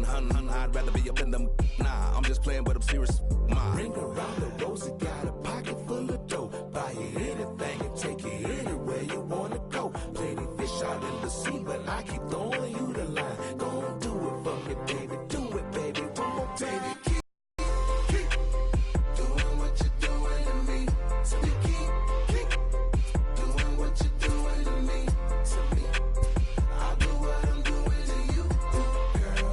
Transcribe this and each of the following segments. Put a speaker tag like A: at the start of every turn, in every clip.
A: hun. I'd rather be up in them. Nah, I'm just playing with them serious.
B: Ring around the rosy, got a pocket full of dough. Buy you anything and take you anywhere you wanna go. Plenty fish out in the sea, but I keep throwing you the line. Gon' do it for me, baby. Do it, baby. One more baby. Keep doing what you're doing to me. So you keep doing what you're doing to me. To me, I'll do what I'm doing to you, girl.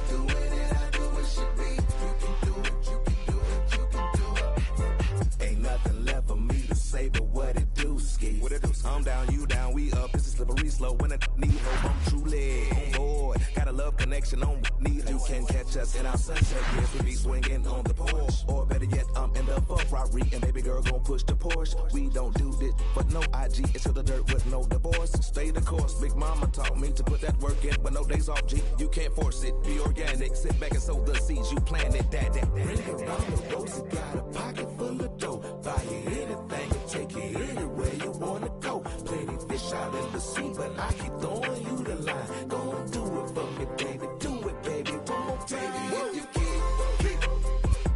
B: Doing it, I do what should be. You can do it, you can do it, you can do it. Ain't nothing left for me to say but what it do, ski.
A: What it do? I'm down, you down, we up. It's a slippery slope when I need hope. I'm truly on board. Got a love connection on need. You can catch us in our sunset. Yes, we be swinging on the porch. Or better yet, I'm in the Ferrari. And baby girl gon' push the Porsche. We don't do this, but no IG. It's to the dirt with no divorce. Stay the course. Big mama taught me to put that work in, but no days off, G. You can't force it. Be organic. Sit back and sow the seeds. You planted that.
B: Ring around the rosy, got a pocket full of dough. Buy you anything and take you anywhere you wanna go. Plenty fish out in the sea, but I keep throwing you the line. Gon' do it for me, baby. Do it, baby. One more baby. If you keep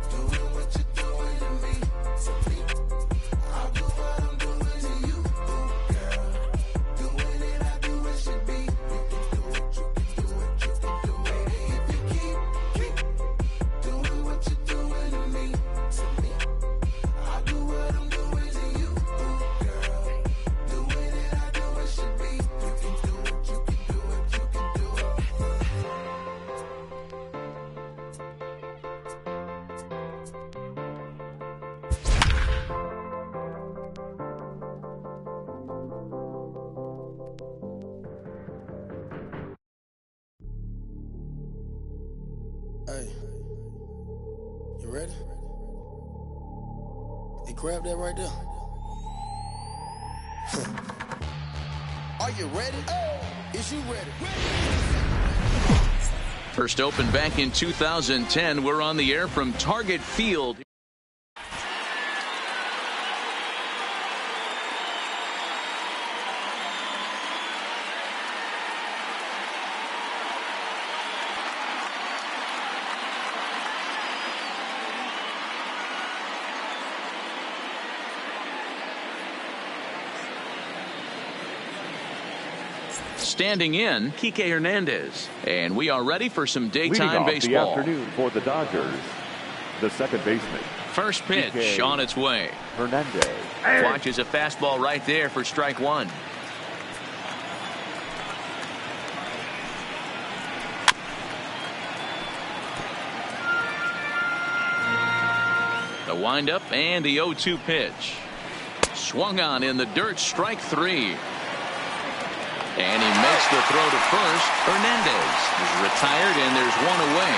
B: doing what you're doing to me, I'll do what I'm doing to you, girl. Doing it, I do what should be. You can do it, you can do it, you can do it. If you keep doing what you're doing to me, I'll do what I'm doing to you, girl. Doing it, I do what should be. You can do it, you can do it, you can do it.
C: Hey, you ready? Hey, grab that right there. Are you ready? Is you ready?
D: First opened back in 2010. We're on the air from Target Field. Standing in, Kike Hernandez. And we are ready for some daytime baseball.
E: The afternoon for the Dodgers, the second baseman.
D: First pitch
E: Kike
D: on its way.
E: Hernandez.
D: Watches a fastball right there for strike one. The windup and the 0-2 pitch. Swung on in the dirt, strike three. And he makes the throw to first. Hernandez is retired, and there's one away.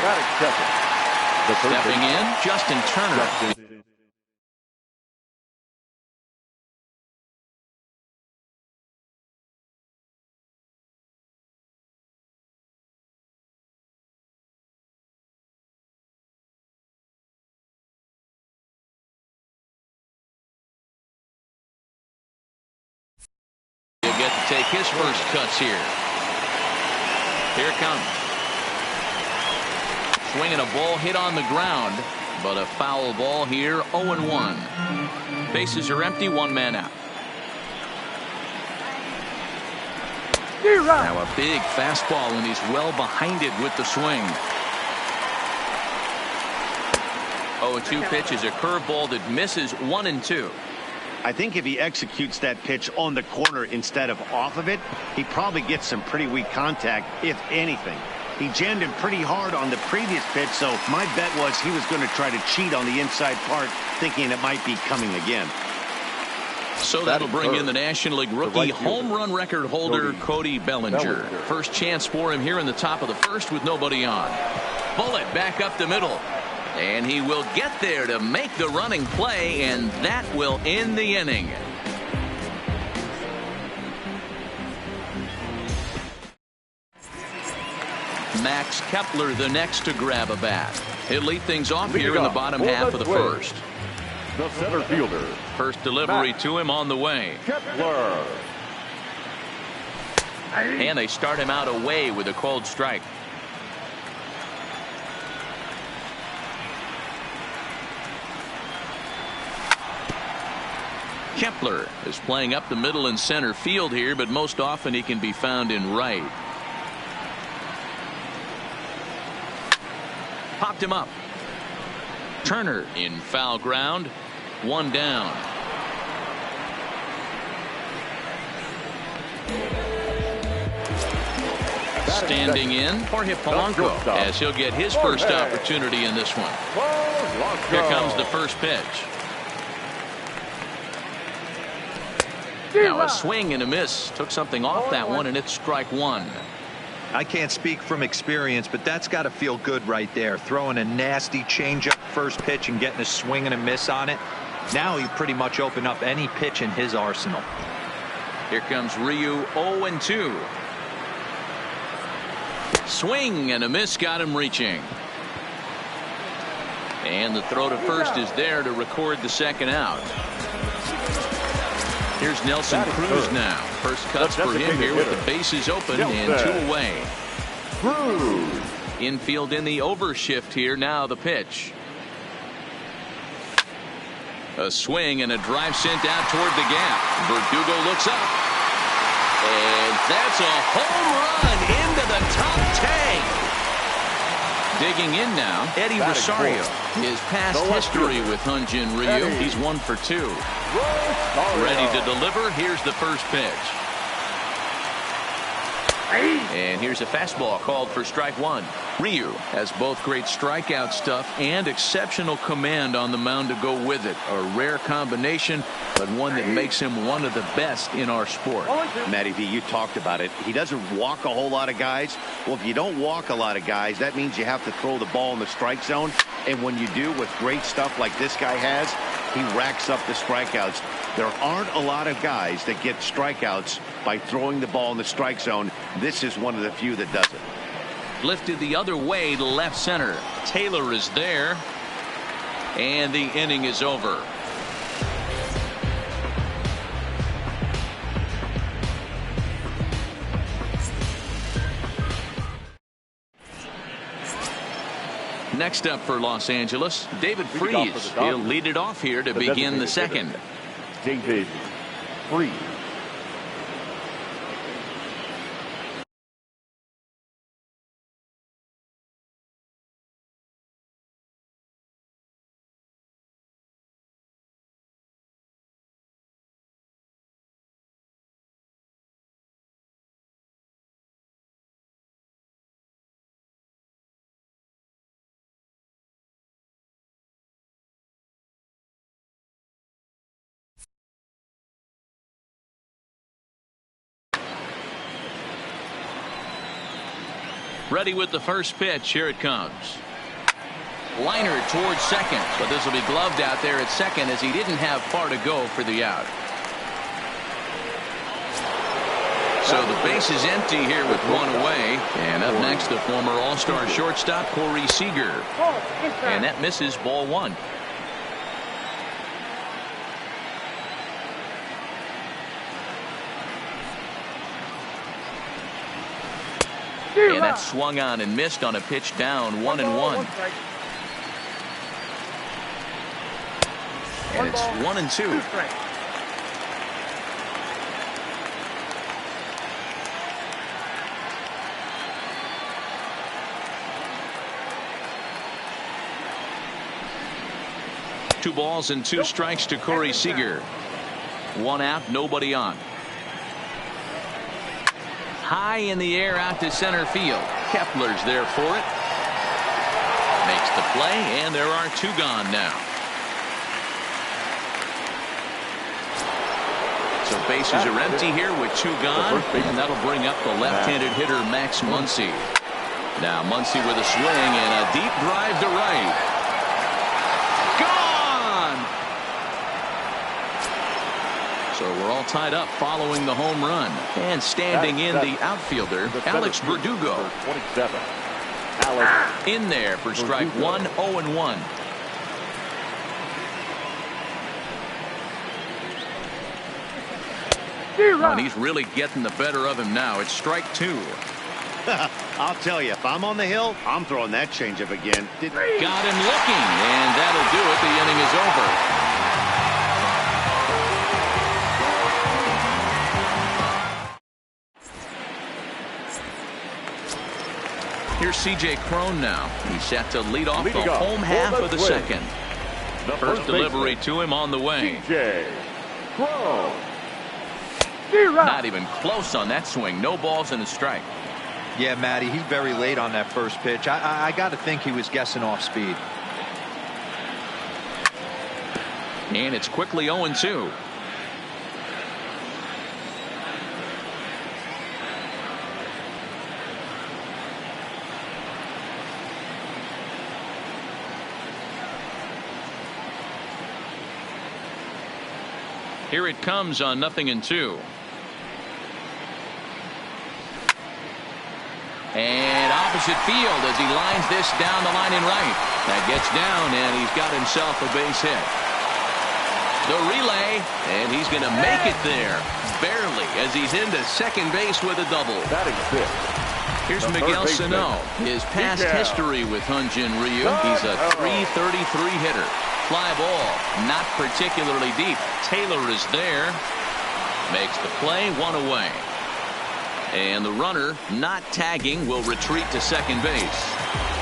D: Stepping in, Justin Turner. Get to take his first cuts here. Here it comes. Swinging a ball hit on the ground, but a foul ball here. 0-1. Bases are empty, one man out. Now a big fastball, and he's well behind it with the swing. 0-2 pitch is a curveball that misses 1-2.
F: I think if he executes that pitch on the corner instead of off of it, he probably gets some pretty weak contact, if anything. He jammed him pretty hard on the previous pitch, so my bet was he was going to try to cheat on the inside part, thinking it might be coming again.
D: So that'll bring in the National League rookie home run record holder Cody Bellinger. First chance for him here in the top of the first with nobody on. Bullet back up the middle. And he will get there to make the running play, and that will end the inning. Max Kepler the next to grab a bat. He'll lead things off here in the bottom half of the first.
E: The center fielder.
D: First delivery to him on the way.
E: Kepler.
D: And they start him out away with a cold strike. Kepler is playing up the middle in center field here, but most often he can be found in right. Popped him up. Turner in foul ground. One down. Standing in Jorge Polanco as he'll get his first opportunity in this one. Here comes the first pitch. Now a swing and a miss. Took something off that one, and it's strike one.
G: I can't speak from experience, but that's got to feel good right there. Throwing a nasty changeup first pitch and getting a swing and a miss on it. Now he pretty much opened up any pitch in his arsenal.
D: Here comes Ryu, 0-2. Swing and a miss got him reaching. And the throw to first is there to record the second out. Here's Nelson Cruz now. First cuts for him here with the bases open and two away. Infield in the overshift here. Now the pitch. A swing and a drive sent out toward the gap. Verdugo looks up. And that's a home run into the top tank. Digging in now, Eddie Rosario. His past history with Hyun-Jin Ryu. He's 1 for 2. Ready to deliver. Here's the first pitch. And here's a fastball called for strike one. Ryu has both great strikeout stuff and exceptional command on the mound to go with it. A rare combination, but one that makes him one of the best in our sport.
F: Matty V, you talked about it. He doesn't walk a whole lot of guys. Well, if you don't walk a lot of guys, that means you have to throw the ball in the strike zone. And when you do, with great stuff like this guy has, he racks up the strikeouts. There aren't a lot of guys that get strikeouts by throwing the ball in the strike zone. This is one of the few that does it.
D: Lifted the other way to left center. Taylor is there. And the inning is over. Next up for Los Angeles, David Freese. He'll lead it off here to begin the second.
E: David Freese.
D: Ready with the first pitch. Here it comes. Liner towards second, but this will be gloved out there at second as he didn't have far to go for the out. So the base is empty here with one away. And up next, the former All-Star shortstop, Corey Seager. And that misses, ball one. And that swung on and missed on a pitch down, 1-1. And it's 1-2. Two balls and two strikes to Corey Seager. One out, nobody on. High in the air out to center field. Kepler's there for it. Makes the play, and there are two gone now. So bases are empty here with two gone, and that'll bring up the left-handed hitter Max Muncy. Now Muncy with a swing and a deep drive to right. Gone! So we're all tied up following the home run. And standing in the outfielder, Alex Verdugo.
E: 27. Alex.
D: In there for strike one, 0-1. And he's really getting the better of him now. It's strike two.
F: I'll tell you, if I'm on the hill, I'm throwing that changeup again.
D: Got him looking, and that'll do it. The inning is over. Here's C.J. Cron now. He's set to lead off the home half of the second. First delivery to him on the way.
E: C.J. Cron.
D: Not even close on that swing. No balls and a strike.
G: Yeah, Matty, he's very late on that first pitch. I got to think he was guessing off speed.
D: And it's quickly 0-2. Here it comes on 0-2. And opposite field as he lines this down the line in right. That gets down, and he's got himself a base hit. The relay, and he's going to make it there. Barely, as he's into second base with a double.
E: That exists.
D: Here's Miguel Sano. His past history with Hyunjin Ryu. He's a .333 hitter. Fly ball, not particularly deep. Taylor is there. Makes the play, one away. And the runner, not tagging, will retreat to second base.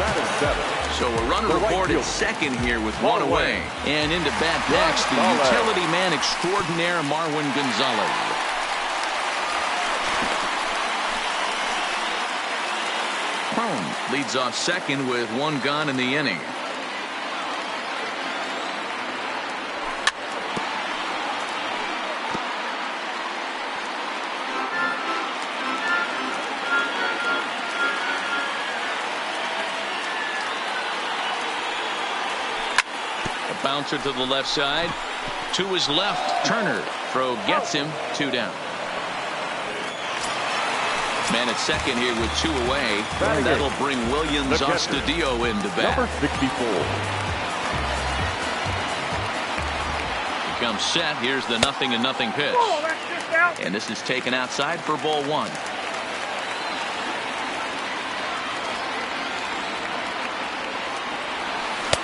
E: That is 7.
D: So a runner reported second here with one away. And into bat next, the utility man extraordinaire, Marwin Gonzalez. Cron leads off second with one gone in the inning. Bouncer to the left side. To his left. Turner. Throw gets him. 2 down. Man at second here with 2 away. That'll bring Williams Astudillo into bat.
E: Number 64.
D: Becomes set. Here's the 0-0 pitch. And this is taken outside for ball 1.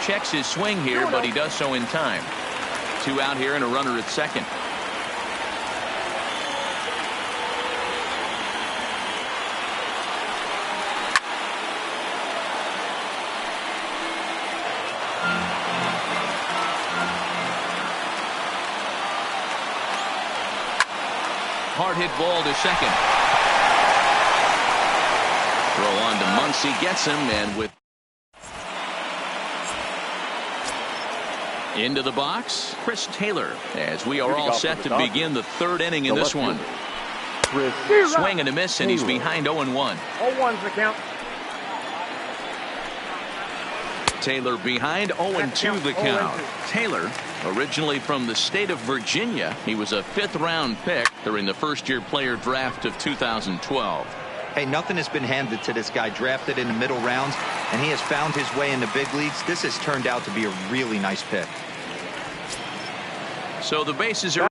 D: Checks his swing here, but he does so in time. 2 out here and a runner at second. Hard hit ball to second. Throw on to Muncy, gets him, and with into the box, Chris Taylor, as we are all set to begin the 3rd inning in this one. Swing and a miss, and he's behind 0-1.
H: 0-1's the count.
D: Taylor behind, 0-2 the count. Taylor, originally from the state of Virginia, he was a 5th-round pick during the first-year player draft of 2012.
G: Hey, nothing has been handed to this guy. Drafted in the middle rounds, and he has found his way in the big leagues. This has turned out to be a really nice pick.
D: So the bases are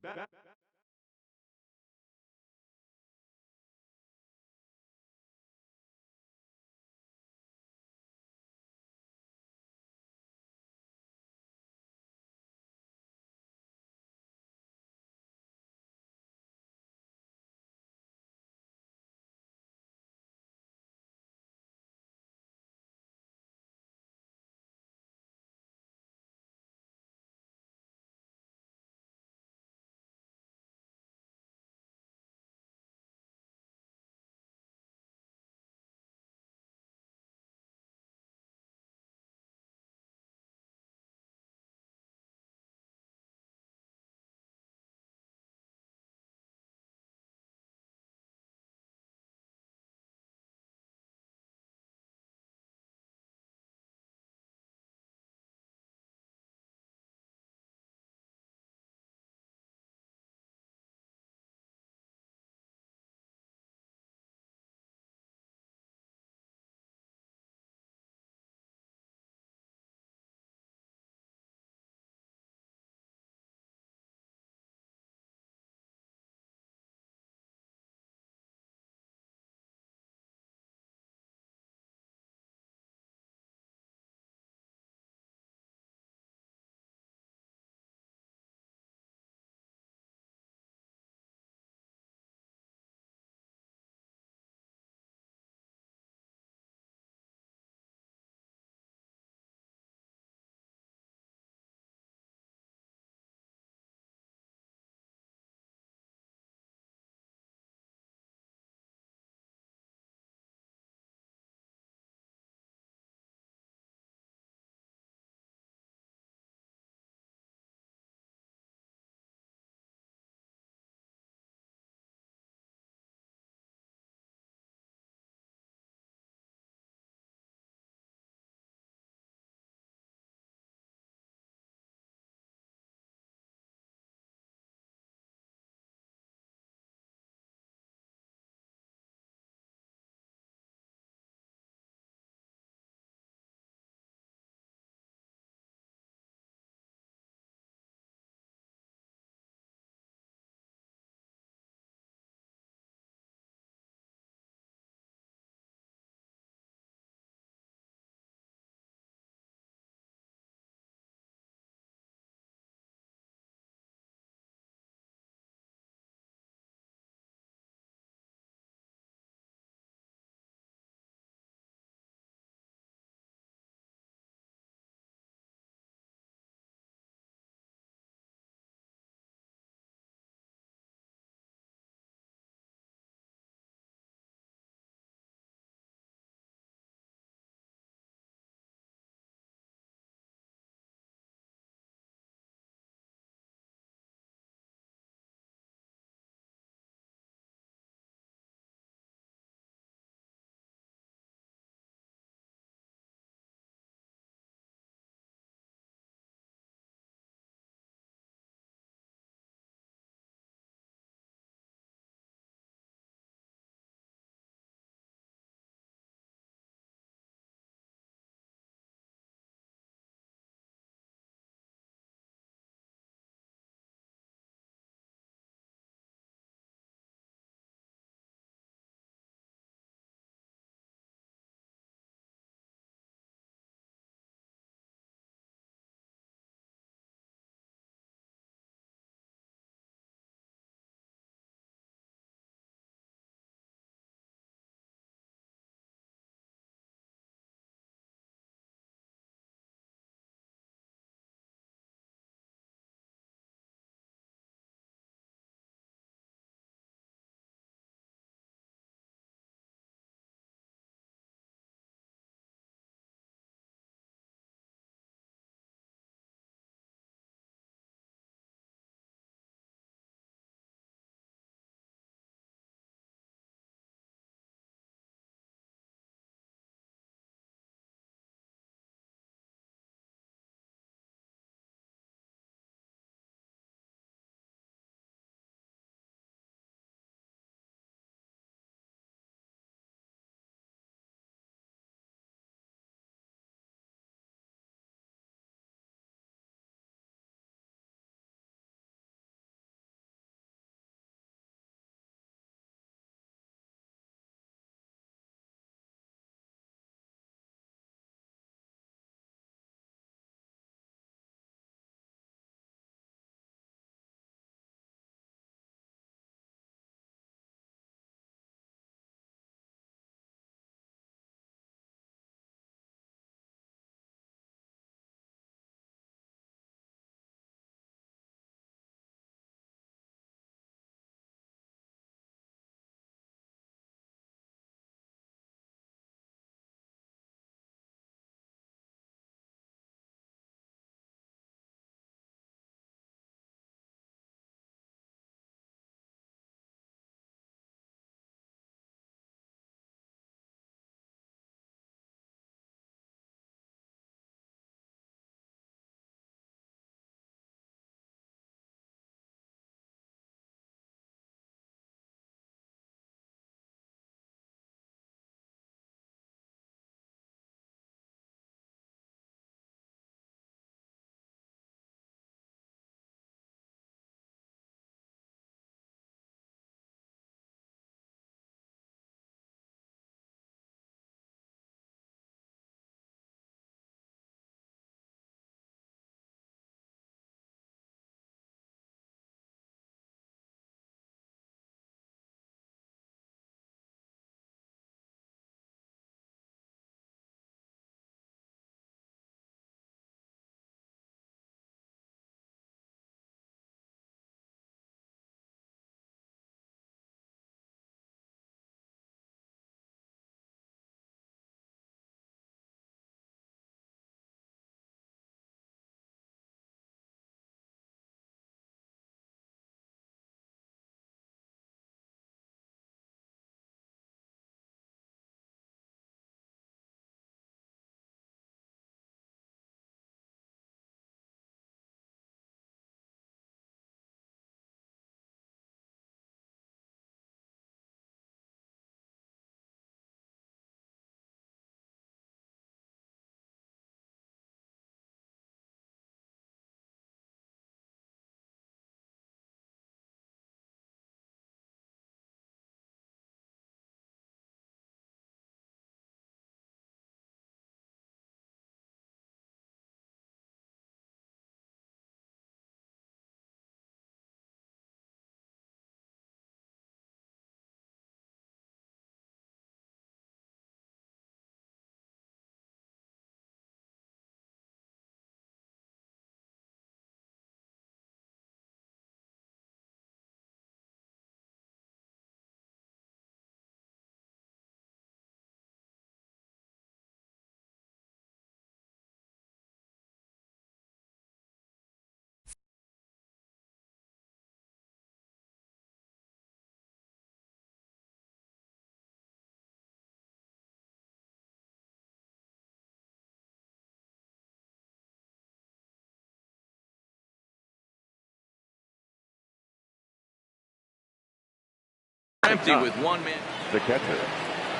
D: Empty with 1 man.
E: The catcher,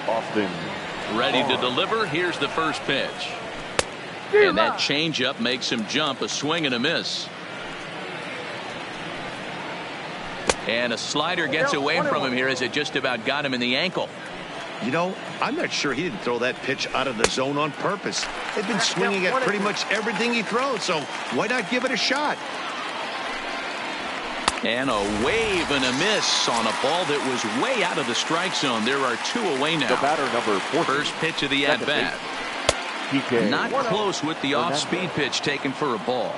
E: Austin.
D: Ready to deliver. Here's the first pitch. And that changeup makes him jump. A swing and a miss. And a slider gets away from him here as it just about got him in the ankle.
F: You know, I'm not sure he didn't throw that pitch out of the zone on purpose. They've been swinging at pretty much everything he throws, so why not give it a shot?
D: And a wave and a miss on a ball that was way out of the strike zone. There are 2 away now.
E: The batter, number 14.
D: First pitch of the at-bat. Not close with the off-speed pitch taken for a ball.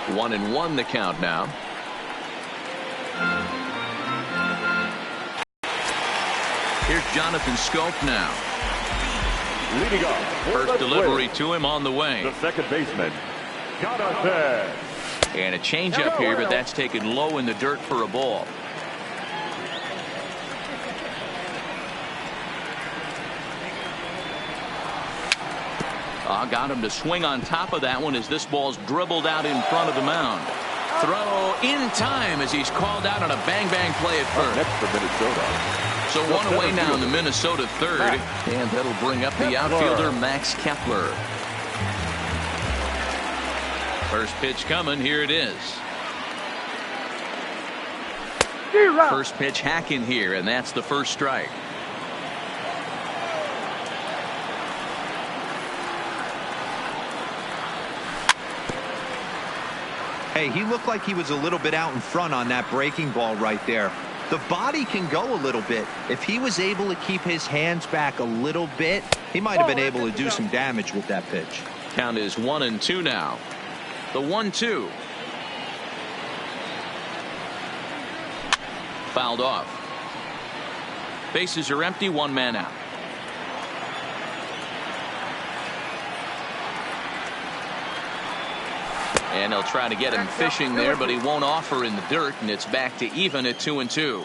D: 1-1 the count now. Here's Jonathan Scope now.
E: Leading off.
D: First delivery to him on the way.
E: The second baseman, Jonathan.
D: And a changeup here, but that's taken low in the dirt for a ball. Got him to swing on top of that one as this ball's dribbled out in front of the mound. Throw in time as he's called out on a bang-bang play at first.
E: Next for Minnesota.
D: So 1 away now in the Minnesota third. And that'll bring up the outfielder, Max Kepler. First pitch coming. Here it is. First pitch hacking here, and that's the first strike.
G: Hey, he looked like he was a little bit out in front on that breaking ball right there. The body can go a little bit. If he was able to keep his hands back a little bit, he might have been able to do some damage with that pitch.
D: Count is 1-2 now. The 1-2. Fouled off. Bases are empty, 1 man out. And he'll try to get him fishing there, but he won't offer in the dirt, and it's back to even at 2-2.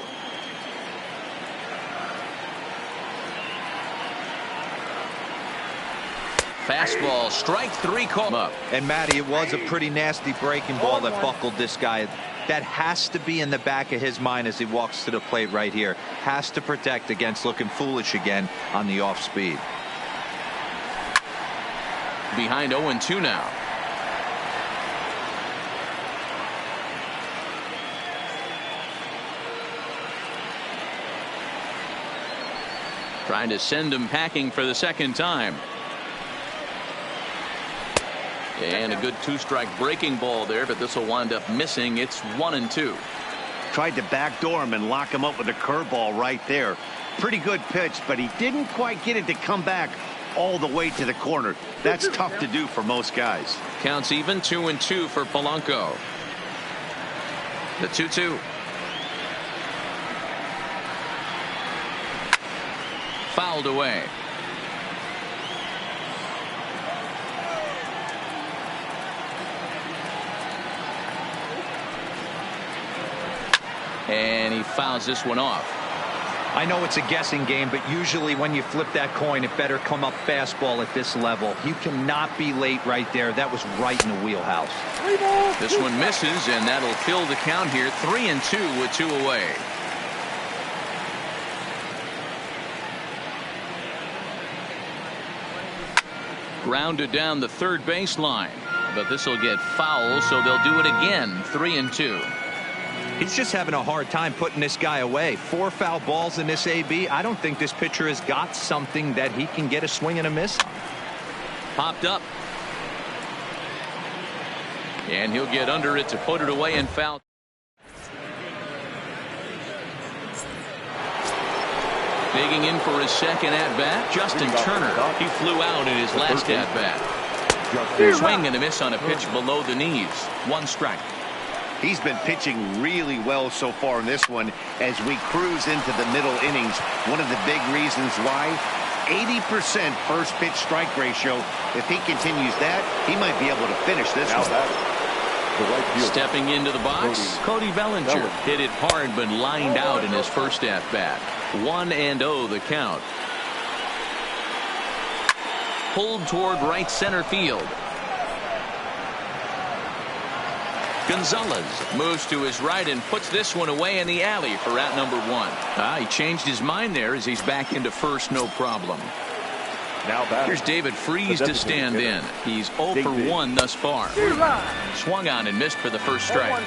D: Fastball, strike 3, call up.
G: And Matty, it was a pretty nasty breaking ball that buckled this guy. That has to be in the back of his mind as he walks to the plate right here. Has to protect against looking foolish again on the off speed.
D: Behind 0-2 now. Trying to send him packing for the second time. And a good 2-strike breaking ball there, but this will wind up missing. It's 1-2.
F: Tried to backdoor him and lock him up with a curveball right there. Pretty good pitch, but he didn't quite get it to come back all the way to the corner. That's tough to do for most guys.
D: Counts even, 2-2 for Polanco. The 2-2. Fouled away. And he fouls this one off.
G: I know it's a guessing game, but usually when you flip that coin, it better come up fastball at this level. You cannot be late right there. That was right in the wheelhouse.
D: This one misses, and that'll fill the count here. 3-2 with 2 away. Grounded down the third baseline, but this will get foul, so they'll do it again. 3-2.
G: He's just having a hard time putting this guy away. 4 foul balls in this AB. I don't think this pitcher has got something that he can get a swing and a miss on.
D: Popped up. And he'll get under it to put it away and foul. Digging in for his second at-bat, Justin Turner. He flew out in his last at-bat. Swing and a miss on a pitch below the knees. 1 strike.
F: He's been pitching really well so far in this one as we cruise into the middle innings. One of the big reasons why, 80% first pitch strike ratio. If he continues that, he might be able to finish this one.
D: Stepping into the box, Cody Bellinger hit it hard but lined out in his first at-bat. 1-0 the count. Pulled toward right center field. Gonzalez moves to his right and puts this one away in the alley for out number 1. He changed his mind there as he's back into first, no problem.
E: Now
D: here's David Freese to stand in. He's 0 for 1 thus far. Swung on and missed for the first strike.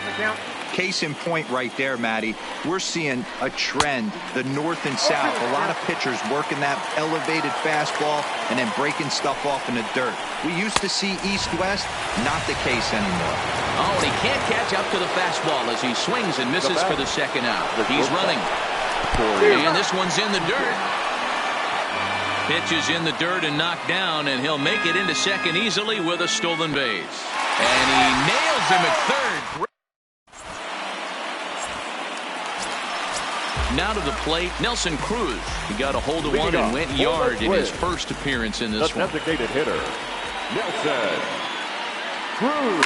G: Case in point right there, Matty. We're seeing a trend, the north and south. A lot of pitchers working that elevated fastball and then breaking stuff off in the dirt. We used to see east-west, not the case anymore.
D: Oh, and he can't catch up to the fastball as he swings and misses for the second out. He's running. And this one's in the dirt. Pitch is in the dirt and knocked down, and he'll make it into second easily with a stolen base. And he nails him at third. Now to the plate, Nelson Cruz. He got a hold of one and went yard in his first appearance in this one.
E: The designated hitter, Nelson Cruz.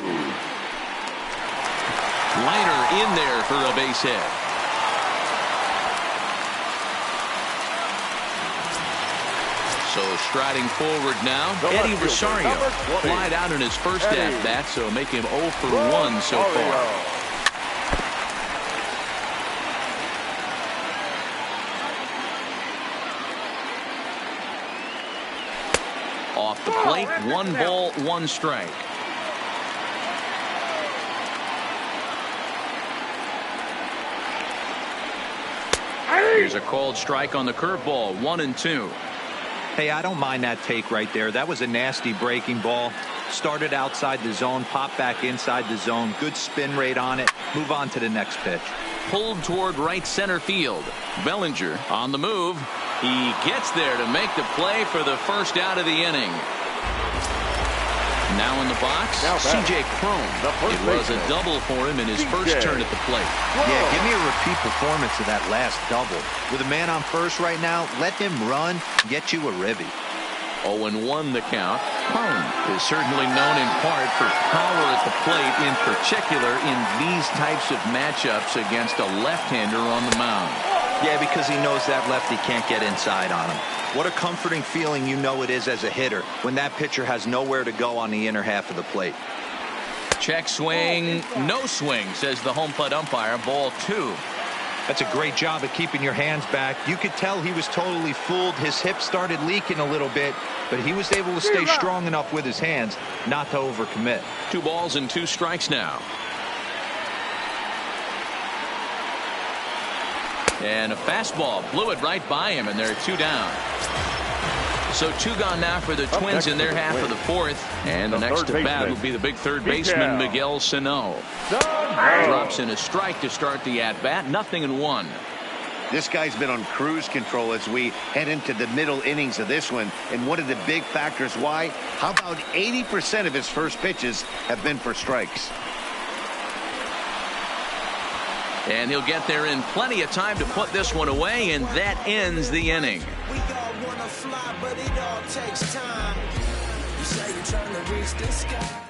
D: Liner in there for a base hit. So striding forward now, Eddie Rosario flied out in his first at-bat, so make him 0 for 1 so far. Off the plate, 1 ball, 1 strike. Here's a called strike on the curveball, 1-2.
G: Hey, I don't mind that take right there. That was a nasty breaking ball. Started outside the zone, popped back inside the zone. Good spin rate on it. Move on to the next pitch.
D: Pulled toward right center field. Bellinger on the move. He gets there to make the play for the first out of the inning. Now in the box, C.J. Cron. It was a double for him in his first turn at the plate.
G: Yeah, give me a repeat performance of that last double. With a man on first right now, let him run, get you a ribby.
D: 0-1 the count. Cron is certainly known in part for power at the plate, in particular in these types of matchups against a left-hander on the mound.
G: Yeah, because he knows that lefty can't get inside on him. What a comforting feeling you know it is as a hitter when that pitcher has nowhere to go on the inner half of the plate.
D: Check swing, no swing, says the home plate umpire. Ball 2.
G: That's a great job of keeping your hands back. You could tell he was totally fooled. His hip started leaking a little bit, but he was able to stay strong enough with his hands not to overcommit.
D: 2 balls and 2 strikes now. And a fastball blew it right by him, and there are 2 down. So 2 gone now for the Twins in their half of the 4th. And the next to bat will be the big third baseman, Miguel Sano. Drops in a strike to start the at-bat. 0-1.
F: This guy's been on cruise control as we head into the middle innings of this one. And one of the big factors why, how about 80% of his first pitches have been for strikes?
D: And he'll get there in plenty of time to put this one away, and that ends the inning.
B: We all wanna fly, but it all takes time. You say you're trying to reach the sky.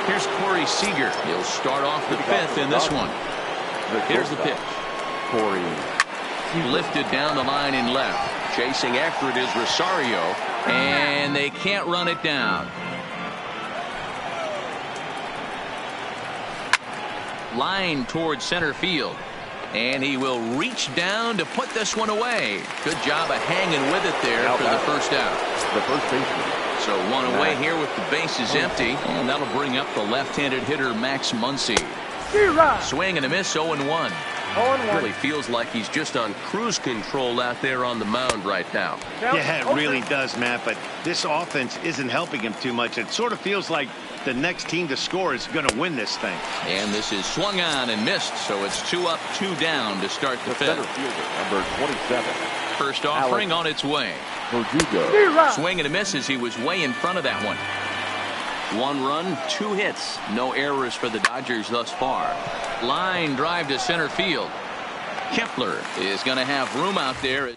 D: Here's Corey Seager. He'll start off the 5th in this one. Here's the pitch.
E: Corey.
D: Lifted down the line in left. Chasing after it is Rosario, and they can't run it down. Line towards center field, and he will reach down to put this one away. Good job of hanging with it there for the first out.
E: The first baseman.
D: So 1 away here with the bases empty, and that'll bring up the left-handed hitter Max Muncy. Swing and a miss, 0-1. Really feels like he's just on cruise control out there on the mound right now.
F: Yeah, it really does, Matt, but this offense isn't helping him too much. It sort of feels like the next team to score is going to win this thing.
D: And this is swung on and missed, so it's 2 up, 2 down to start the 5th.
E: Center fielder, number 27.
D: First offering on its way.
E: Verdugo.
D: Swing and a miss as he was way in front of that one. 1 run, 2 hits. No errors for the Dodgers thus far. Line drive to center field. Kepler is going to have room out there.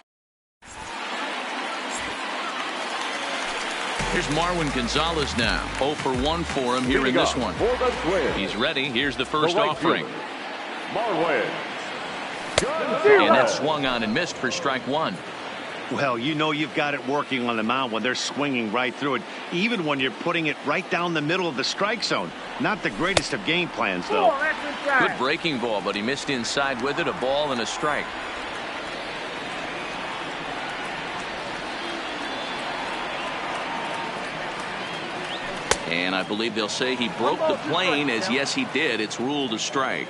D: Here's Marwin Gonzalez now. 0 for 1 for him here in this one. He's ready. Here's the first offering.
E: Marwin
D: And that swung on and missed for strike 1.
F: Well, you know you've got it working on the mound when they're swinging right through it, even when you're putting it right down the middle of the strike zone. Not the greatest of game plans, though.
D: Good breaking ball, but he missed inside with it. A ball and a strike. And I believe they'll say he broke the plane, as yes, he did. It's ruled a strike.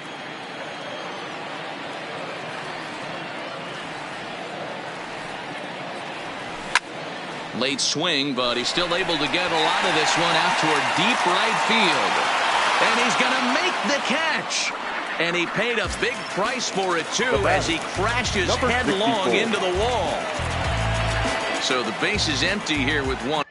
D: Late swing, but he's still able to get a lot of this one out toward deep right field. And he's going to make the catch. And he paid a big price for it, too, as he crashes headlong into the wall. So the base is empty here with one.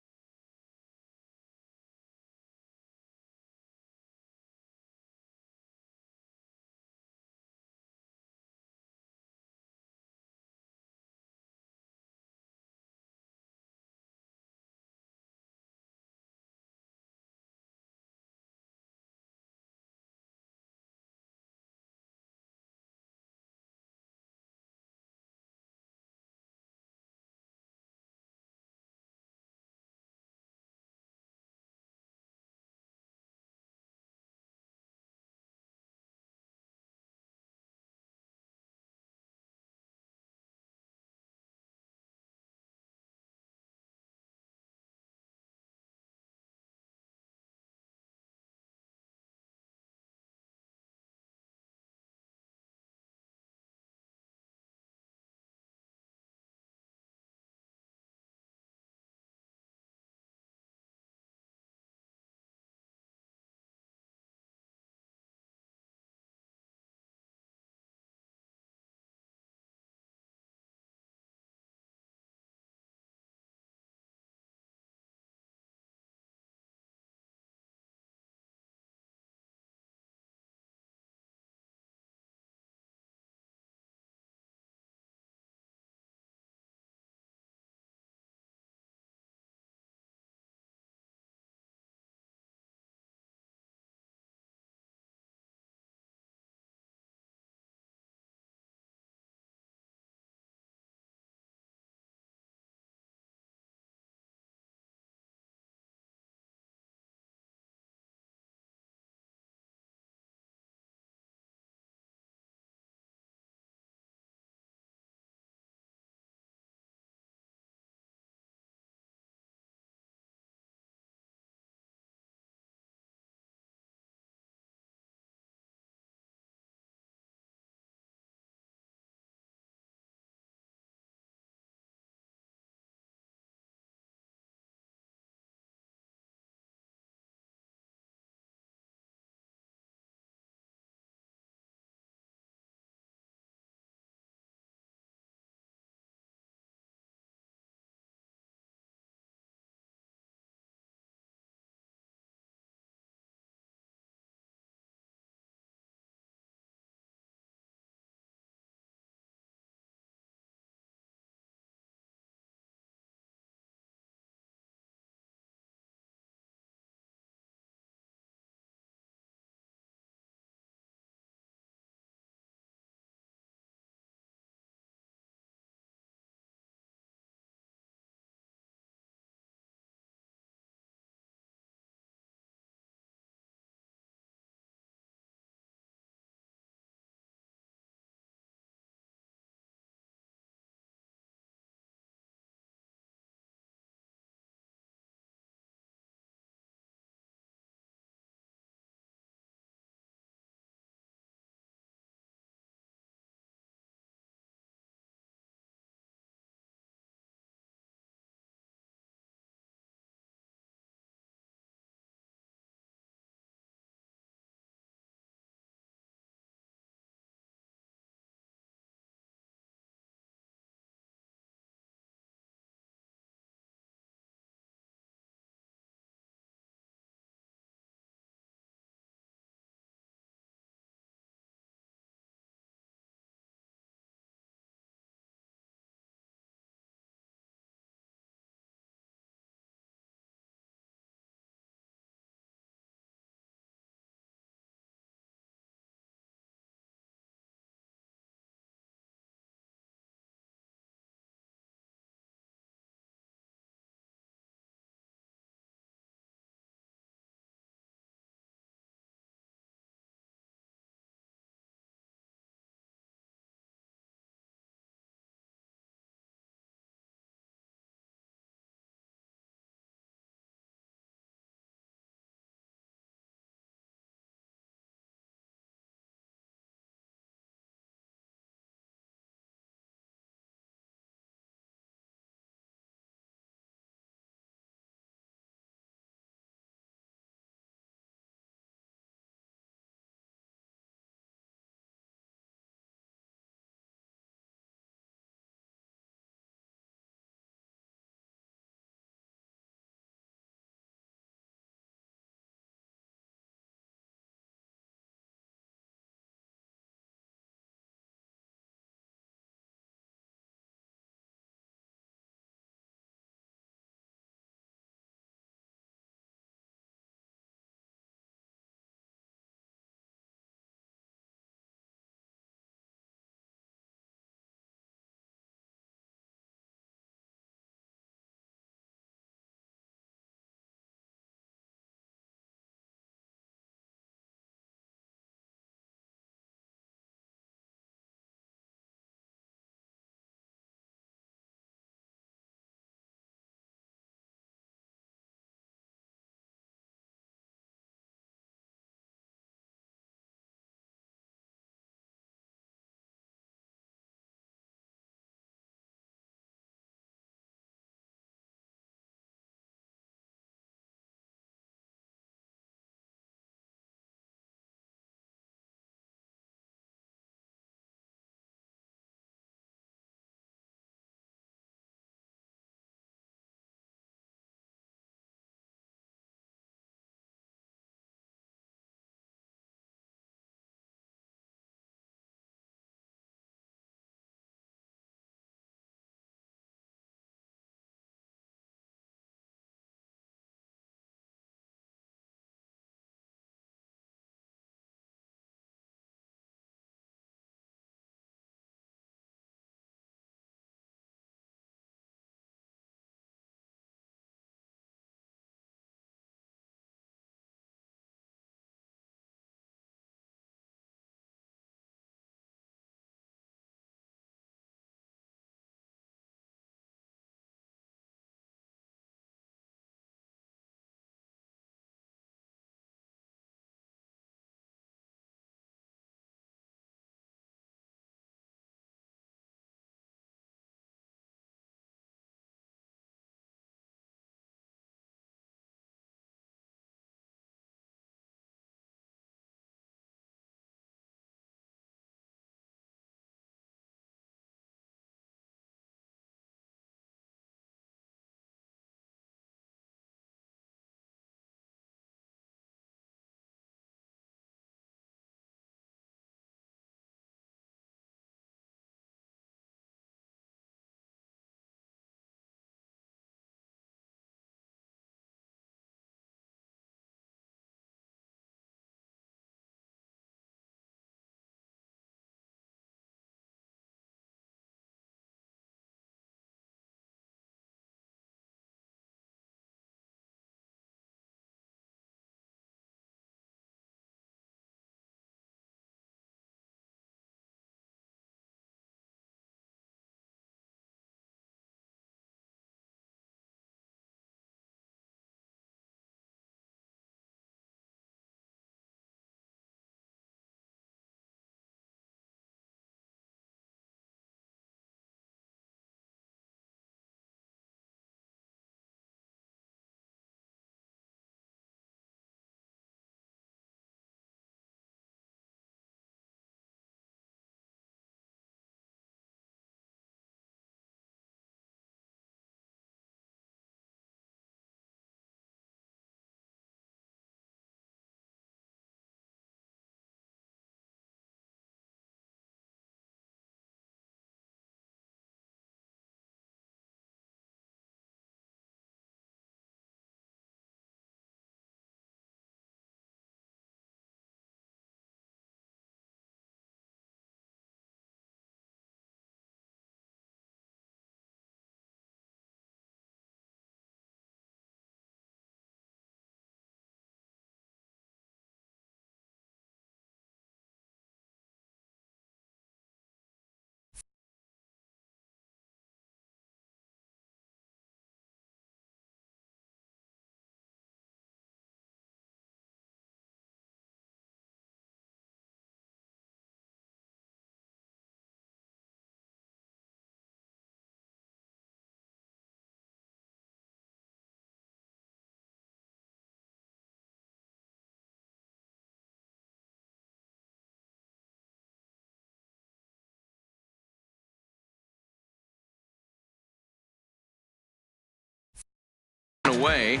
D: away.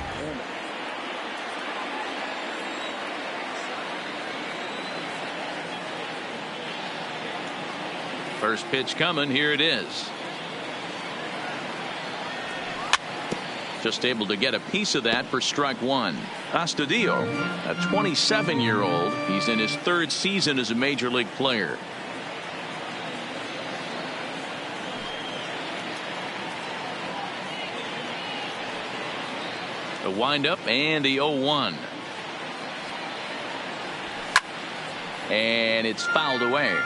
D: First pitch coming. Here it is. Just able to get a piece of that for strike one. Astudillo, a 27-year-old. He's in his third season as a major league player. The windup and the 0-1. And it's fouled away.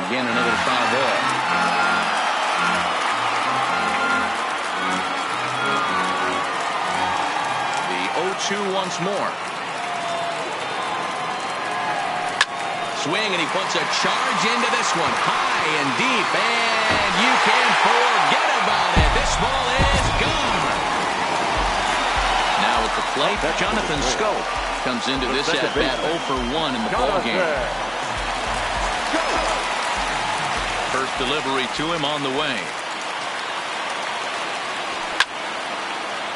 D: Again, another foul ball. The 0-2 once more. Swing, and he puts a charge into this one. High and deep, and you can forget about it. This ball is gone. Now at the plate, Jonathan Scope comes into this at-bat 0 for 1 in the ballgame. First delivery to him on the way.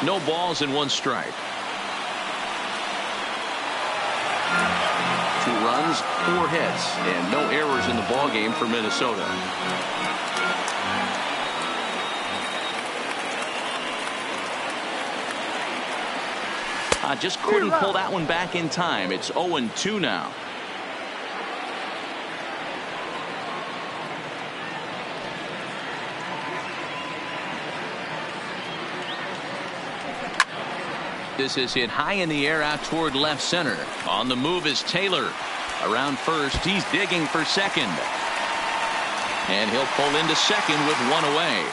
D: No balls and 1 strike. 2 runs, 4 hits, and no errors in the ballgame for Minnesota. Just couldn't pull that one back in time. It's 0-2 now. This is hit high in the air out toward left center. On the move is Taylor. Around first, he's digging for second. And he'll pull into second with 1 away.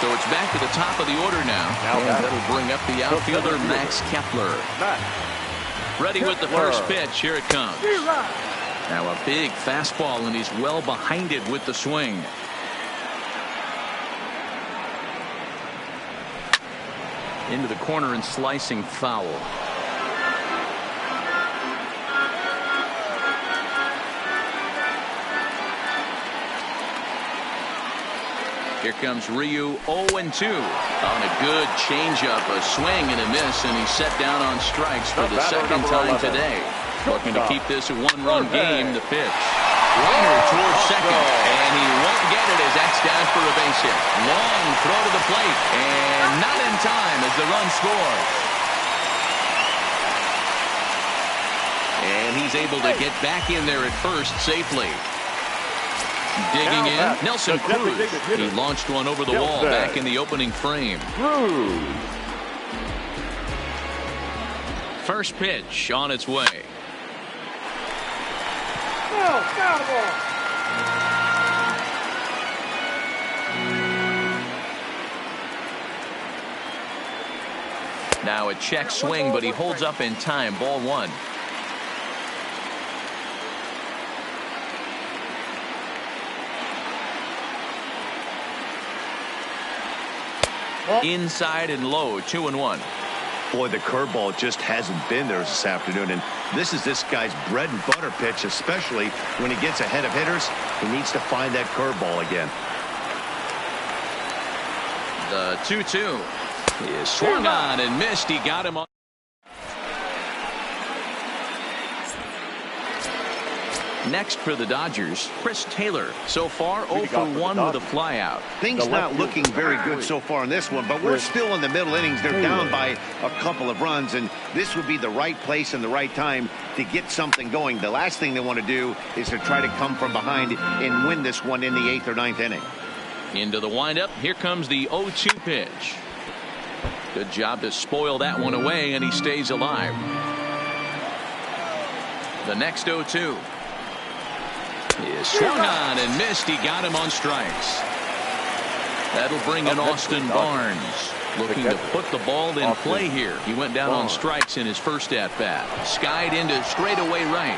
D: So it's back to the top of the order now. And that'll bring up the outfielder Max Kepler. Ready with the first pitch. Here it comes. Now a big fastball, and he's well behind it with the swing. Into the corner and slicing foul. Here comes Ryu, 0-2 on a good changeup, a swing and a miss, and he's set down on strikes for the second time today. Looking to keep this a 1-run game. The pitch. Liner towards second, and he won't get it as that's down for a base hit. Long throw to the plate, and not in time as the run scores. And he's able to get back in there at first safely. Digging in, Nelson Cruz. He launched one over the wall back in the opening frame. First pitch on its way. Now a check swing, but he holds up in time. Ball 1. Inside and low, 2-1.
F: Boy, the curveball just hasn't been there this afternoon, and this is this guy's bread and butter pitch, especially when he gets ahead of hitters. He needs to find that curveball again.
D: The 2-2 is swung on and missed. He got him on. Next for the Dodgers, Chris Taylor. So far 0 for 1 with a flyout.
F: Things not looking very good so far in this one, but we're still in the middle innings. They're down by a couple of runs, and this would be the right place and the right time to get something going. The last thing they want to do is to try to come from behind and win this one in the 8th or 9th inning.
D: Into the windup. Here comes the 0-2 pitch. Good job to spoil that one away, and he stays alive. The next 0-2 is swung on and missed. He got him on strikes. That'll bring in Austin Barnes, looking to put the ball in play here. He went down on strikes in his first at bat. Skied into straightaway right.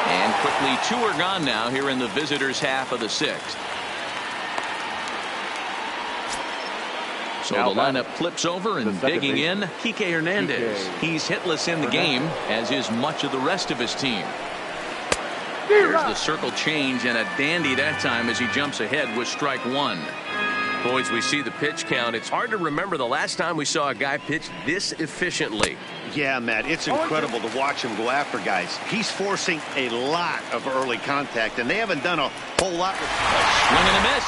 D: And quickly 2 are gone now here in the visitors' half of the 6th. So
E: Now
D: the lineup flips over and digging in, Kike Hernandez. He's hitless in the game, as is much of the rest of his team. Here's the circle change, and a dandy that time as he jumps ahead with strike 1.
H: Boys, we see the pitch count. It's hard to remember the last time we saw a guy pitch this efficiently.
F: Yeah, Matt, it's incredible to watch him go after guys. He's forcing a lot of early contact, and they haven't done a whole lot with
D: Swing and a miss.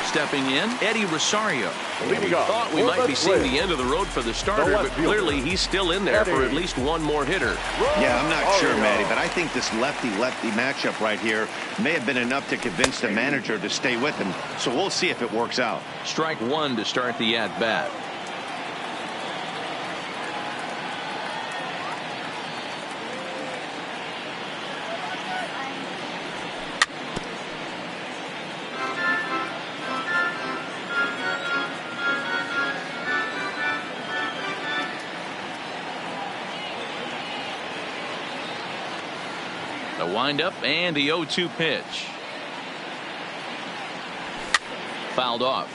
D: Stepping in, Eddie Rosario. We thought we might be seeing the end of the road for the starter, but clearly he's still in there for at least one more hitter.
F: Yeah, I'm not sure, Matty, but I think this lefty-lefty matchup right here may have been enough to convince the manager to stay with him. So we'll see if it works out.
D: Strike 1 to start the at-bat. The windup and the 0-2 pitch. Fouled off.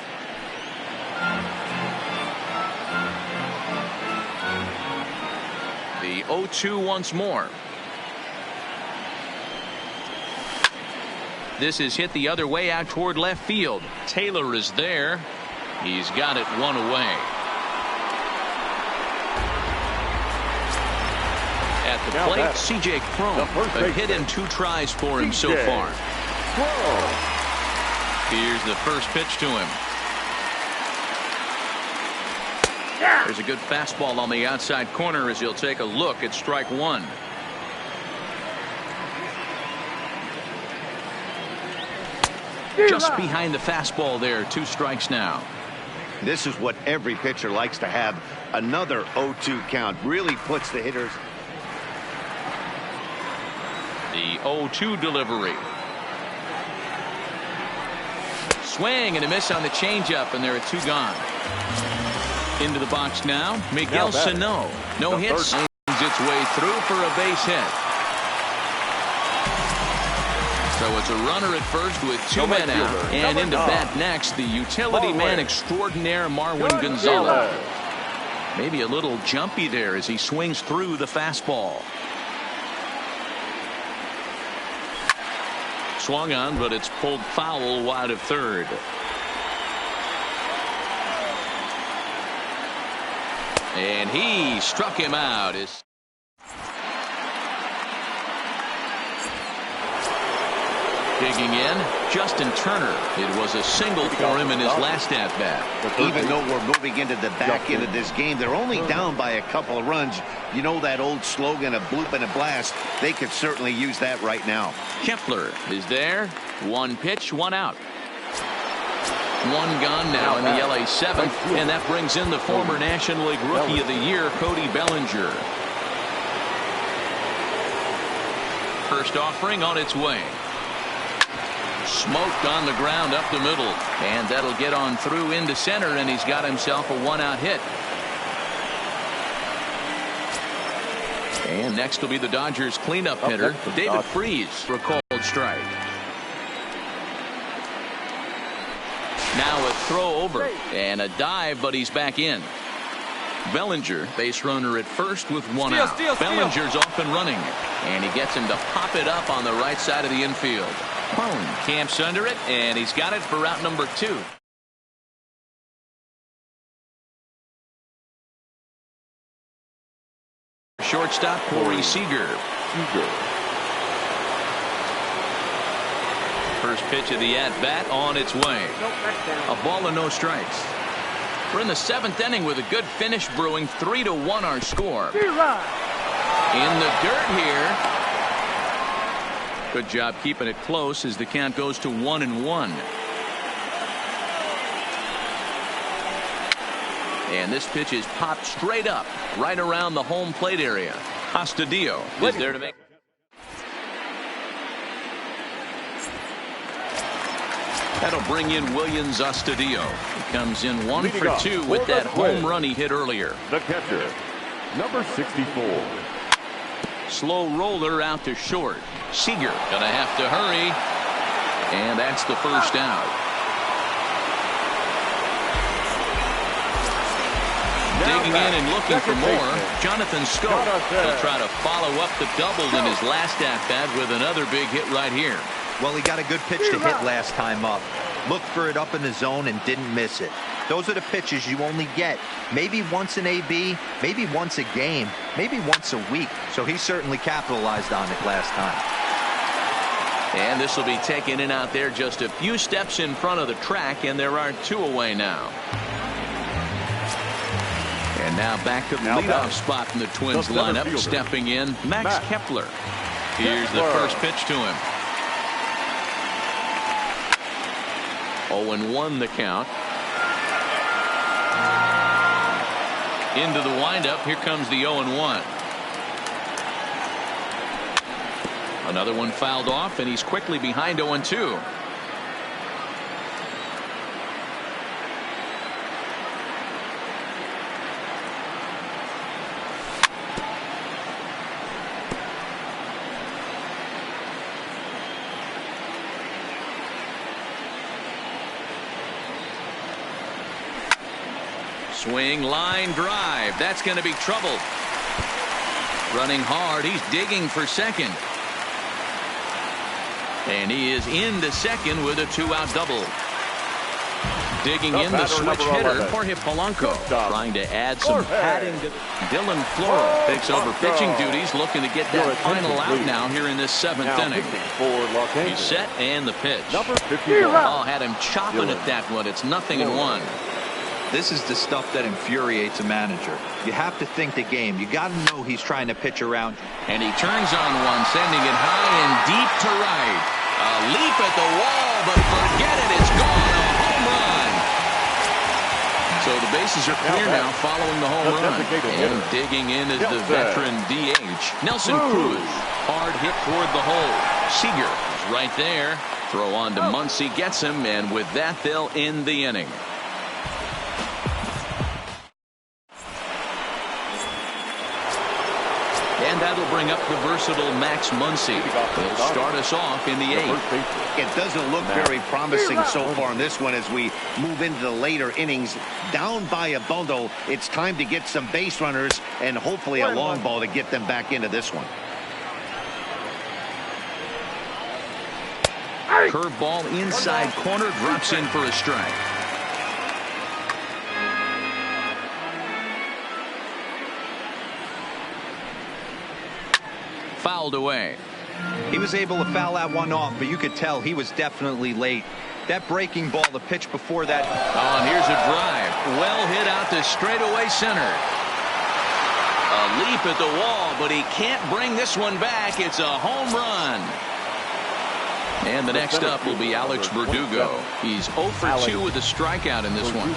D: The 0-2 once more. This is hit the other way out toward left field. Taylor is there. He's got it 1 away. At the plate, C.J. Cron, a hit and 2 tries for him so far. Here's the first pitch to him. There's a good fastball on the outside corner as he'll take a look at strike 1. Just behind the fastball there, 2 strikes now.
F: This is what every pitcher likes to have. Another 0-2 count really puts the hitters.
D: The 0-2 delivery. Swing and a miss on the changeup, and there are 2 gone. Into the box now, Miguel Sano. No hits, finds its way through for a base hit. So it's a runner at first with 2 men out. And into bat next, the utility man extraordinaire Marwin Gonzalez. Maybe a little jumpy there as he swings through the fastball. Swung on, but it's pulled foul wide of third. And he struck him out. Digging in, Justin Turner. It was a single for him in his last at-bat.
F: Even though we're moving into the back end of this game, they're only down by a couple of runs. You know that old slogan of bloop and a blast. They could certainly use that right now.
D: Kepler is there. 1 pitch, 1 out. 1 gone now in the LA 7th, and that brings in the former National League Rookie of the Year, Cody Bellinger. First offering on its way. Smoked on the ground up the middle, and that'll get on through into center, and he's got himself a 1-out hit. And next will be the Dodgers cleanup hitter, David Freese, for a called strike. Now a throw over and a dive, but he's back in. Bellinger, base runner at first with 1 out. Bellinger's off and running, and he gets him to pop it up on the right side of the infield. Hone camps under it, and he's got it for out number 2. Shortstop Corey Seager. First pitch of the at-bat on its way. A ball and no strikes. We're in the 7th inning with a good finish brewing. 3-1 our score. In the dirt here. Good job keeping it close as the count goes to 1-1. And this pitch is popped straight up right around the home plate area. Astudillo is there to make. That'll bring in Williams Astudillo. He comes in 1 for 2 with that home run he hit earlier.
E: The catcher, Number 64.
D: Slow roller out to short. Seager gonna have to hurry. And that's the first out. Digging in and looking for more. Jonathan Scope. He'll try to follow up the double in his last at-bat with another big hit right here.
G: Well, he got a good pitch to hit last time up. Looked for it up in the zone and didn't miss it. Those are the pitches you only get maybe once an AB, maybe once a game, maybe once a week. So he certainly capitalized on it last time.
D: And this will be taken in out there just a few steps in front of the track, and there are 2 away now. And now back to the leadoff spot in the Twins lineup. Stepping in, Max Kepler. Here's the first pitch to him. 0-1 the count. Into the windup. Here comes the 0-1. Another one fouled off, and he's quickly behind 0-2. Swing, line drive. That's going to be trouble. Running hard. He's digging for second. And he is into second with a 2-out double. Digging in the switch hitter, Jorge Polanco, trying to add some padding to Dylan Floro. Takes over pitching duties, looking to get that final out now here in this 7th inning. He's set, and the pitch. Oh, had him chopping at that one. It's 0-1.
G: This is the stuff that infuriates a manager. You have to think the game. You got to know he's trying to pitch around.
D: And he turns on one, sending it high and deep to right. A leap at the wall, but forget it. It's gone. A home run. So the bases are clear now following the home run. And digging in is the veteran DH, Nelson Cruz. Hard hit toward the hole. Seager is right there. Throw on to Muncy, gets him, and with that, they'll end the inning. And that'll bring up the versatile Max Muncy. He'll start us off in the 8th.
F: It doesn't look very promising so far in this one as we move into the later innings. Down by a bundle, it's time to get some base runners and hopefully a long ball to get them back into this one.
D: Curveball inside corner, drops in for a strike. Fouled away.
G: He was able to foul that one off, but you could tell he was definitely late. That breaking ball, the pitch before that.
D: Oh, and here's a drive. Well hit out to straightaway center. A leap at the wall, but he can't bring this one back. It's a home run. And the next up will be Alex Verdugo. He's 0 for 2 with a strikeout in this one.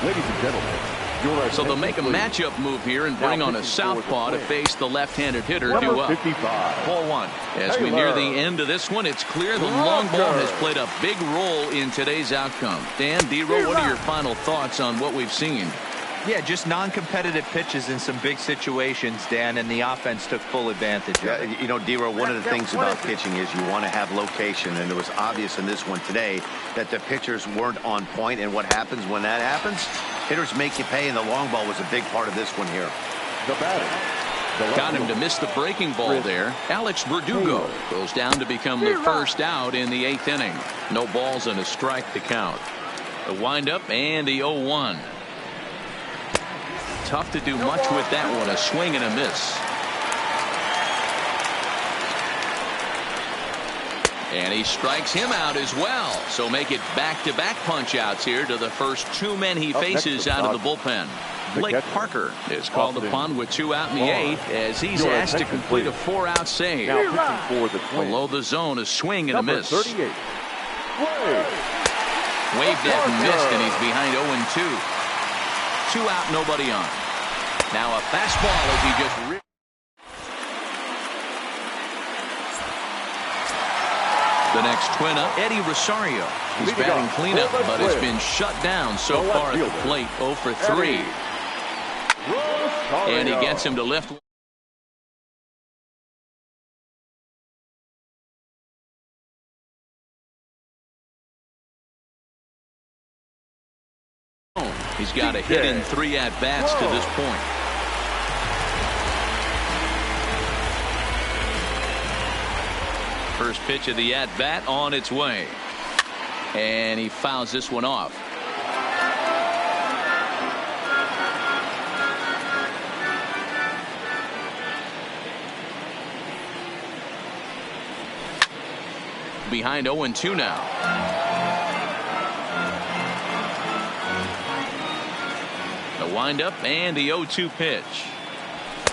E: Ladies and gentlemen,
D: so they'll make a matchup move here and bring on a southpaw to face the left-handed hitter due up.
E: 55.
D: As we near the end of this one, it's clear the long ball has played a big role in today's outcome. Dan, D-Row, what are your final thoughts on what we've seen?
G: Yeah, just non-competitive pitches in some big situations, Dan, and the offense took full advantage.
F: Yeah, you know, D-Row, one of the things about pitching is you want to have location, and it was obvious in this one today that the pitchers weren't on point, and what happens when that happens? Hitters make you pay, and the long ball was a big part of this one here.
E: The batter.
D: Got him to miss the breaking ball there. Alex Verdugo goes down to become the first out in the 8th inning. No balls and a strike to count. The windup and the 0-1. Tough to do much with that one. A swing and a miss. And he strikes him out as well. So make it back-to-back punch-outs here to the first 2 men he faces out of the bullpen. Blake Parker is called upon with 2 out in the 8th as he's asked to complete a 4-out save. Below the zone, a swing and a miss. Waved at and missed, and he's behind 0-2. 2 out, nobody on. Now a fastball as he just ripped. The next twin up, Eddie Rosario. He's batting cleanup, but has been shut down so far at the plate. 0 for 3. And he gets him to lift. He's got a hit in 3 at-bats to this point. First pitch of the at-bat on its way. And he fouls this one off. Behind 0-2 now. The windup and the 0-2 pitch.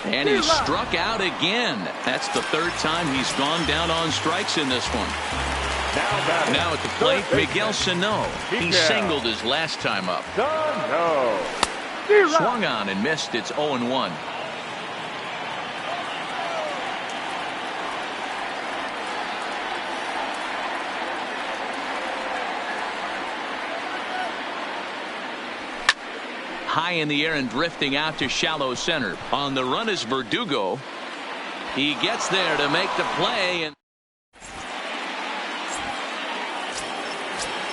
D: And he's struck out again. That's the 3rd time he's gone down on strikes in this one. Now at the plate, Miguel Sano. He singled his last time up. Swung on and missed. It's 0-1. High in the air and drifting out to shallow center. On the run is Verdugo. He gets there to make the play. And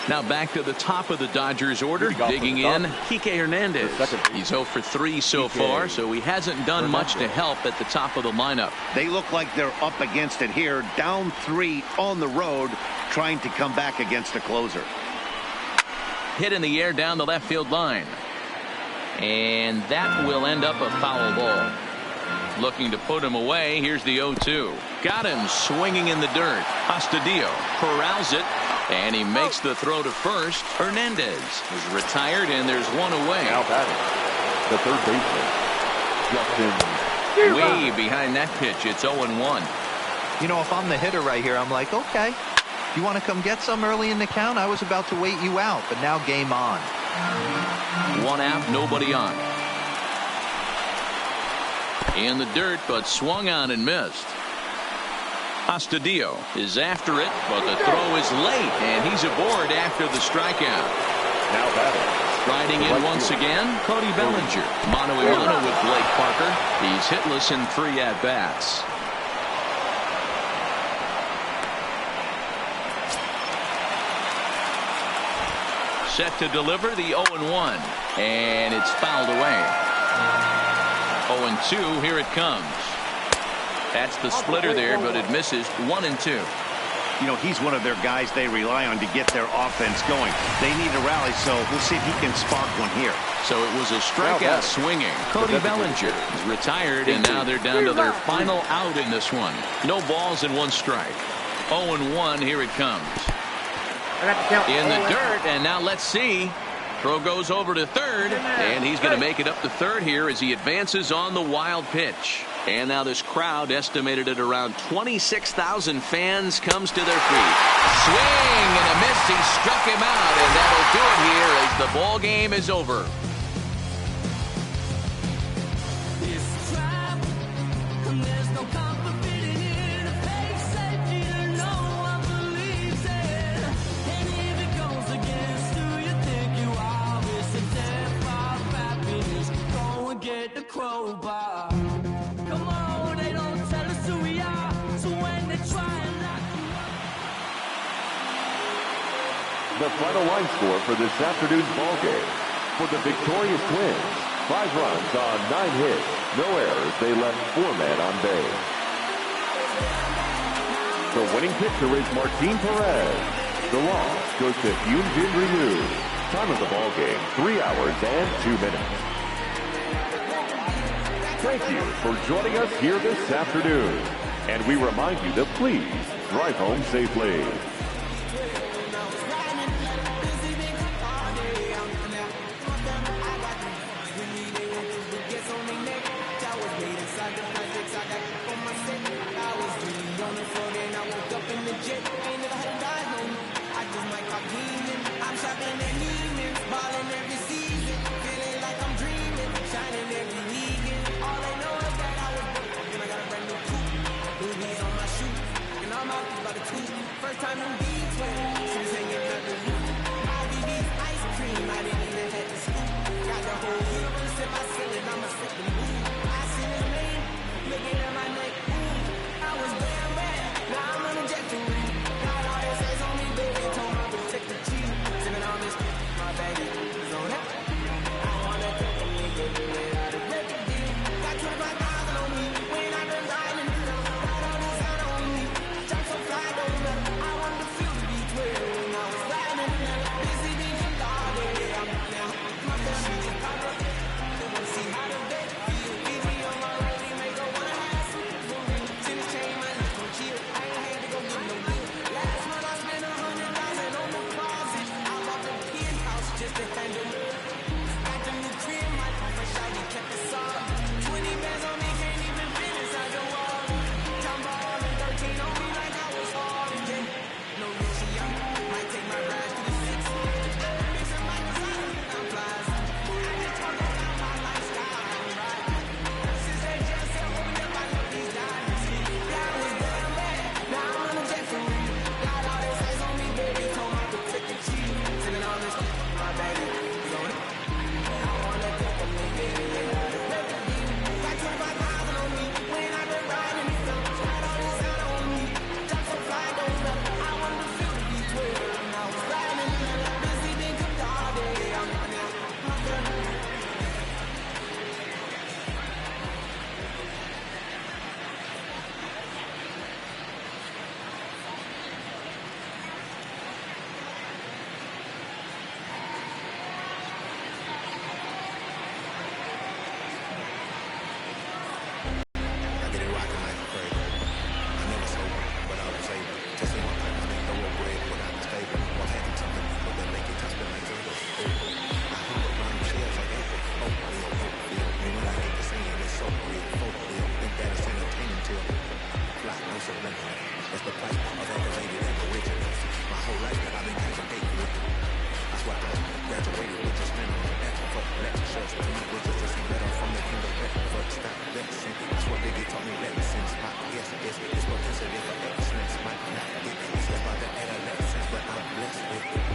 D: now back to the top of the Dodgers order. Digging in, Kike Hernandez. He's 0 for 3 so far, so he hasn't done much to help at the top of the lineup.
F: They look like they're up against it here. Down 3 on the road, trying to come back against a closer.
D: Hit in the air down the left field line. And that will end up a foul ball. Looking to put him away. Here's the 0-2. Got him swinging in the dirt. Astudillo corrals it. And he makes the throw to first. Hernandez is retired, and there's one away.
E: Now batting, the third baseman, Justin.
D: Way behind that pitch. It's 0-1.
G: You know, if I'm the hitter right here, I'm like, okay, you want to come get some early in the count? I was about to wait you out, but now game on.
D: 1 out, nobody on. In the dirt, but swung on and missed. Astudillo is after it, but the throw is late, and he's aboard after the strikeout.
E: Now batting.
D: Riding in once again, Cody Bellinger. Mano-a-mano with Blake Parker. He's hitless in 3 at-bats. Set to deliver the 0-1, and it's fouled away. 0-2, here it comes. That's the splitter there, but it misses. 1-2.
F: You know, he's one of their guys they rely on to get their offense going. They need a rally, so we'll see if he can spark one here.
D: So it was a strikeout swinging. Cody Bellinger is retired, and now they're down to their final out in this one. No balls and 1 strike. 0-1, here it comes. In the dirt, and now let's see. Throw goes over to third, and he's going to make it up to third here as he advances on the wild pitch. And now this crowd, estimated at around 26,000 fans, comes to their feet. Swing and a miss. He struck him out, and that'll do it here as the ball game is over.
B: Crowbar. Come on, they don't tell us who we are, so when they try and
E: The final line score for this afternoon's ball game. For the victorious Twins, 5 runs on 9 hits, no errors. They left 4 men on base. The winning pitcher is Martin Perez. The loss goes to Hyunjin Ryu. Time of the ball game, 3 hours and 2 minutes. Thank you for joining us here this afternoon. And we remind you to please drive home safely.
B: first time in
A: so blank. That's the plight of aggravated aborigines. My whole life that I've been congregating with them. That's why I graduated with just men on the back for lectures. But me was just to see better from the kingdom back for stop vexing. That's what Biggie taught me lessons. My guess is it's propensity for excellence. Might not get a step out of adolescence, but I'm blessed with it.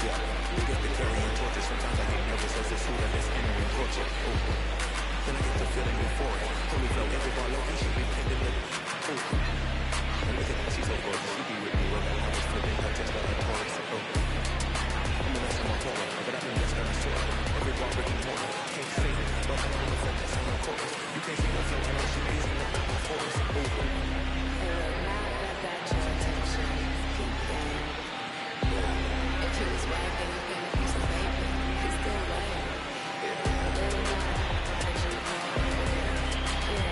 A: Yeah, we get to carrying torches. Sometimes I get nervous as a shooter that's entering torture. Then I get to feeling euphoric. Holy flow, every bar low, she be pending it. And look at that, she's so gorgeous. She be with me whether I was flipping her test or her Taurus. I'm a mess on my Torah, but I've been blessed on the sword. Every bar breaking mortar. Can't say it, but I'm on the focus on the chorus. You can't see no flow unless you is in the forest.
I: Now that I got your attention, keep going. If he was wagging, then if he's vaping, he's still waiting. A little more, as you know. Yeah.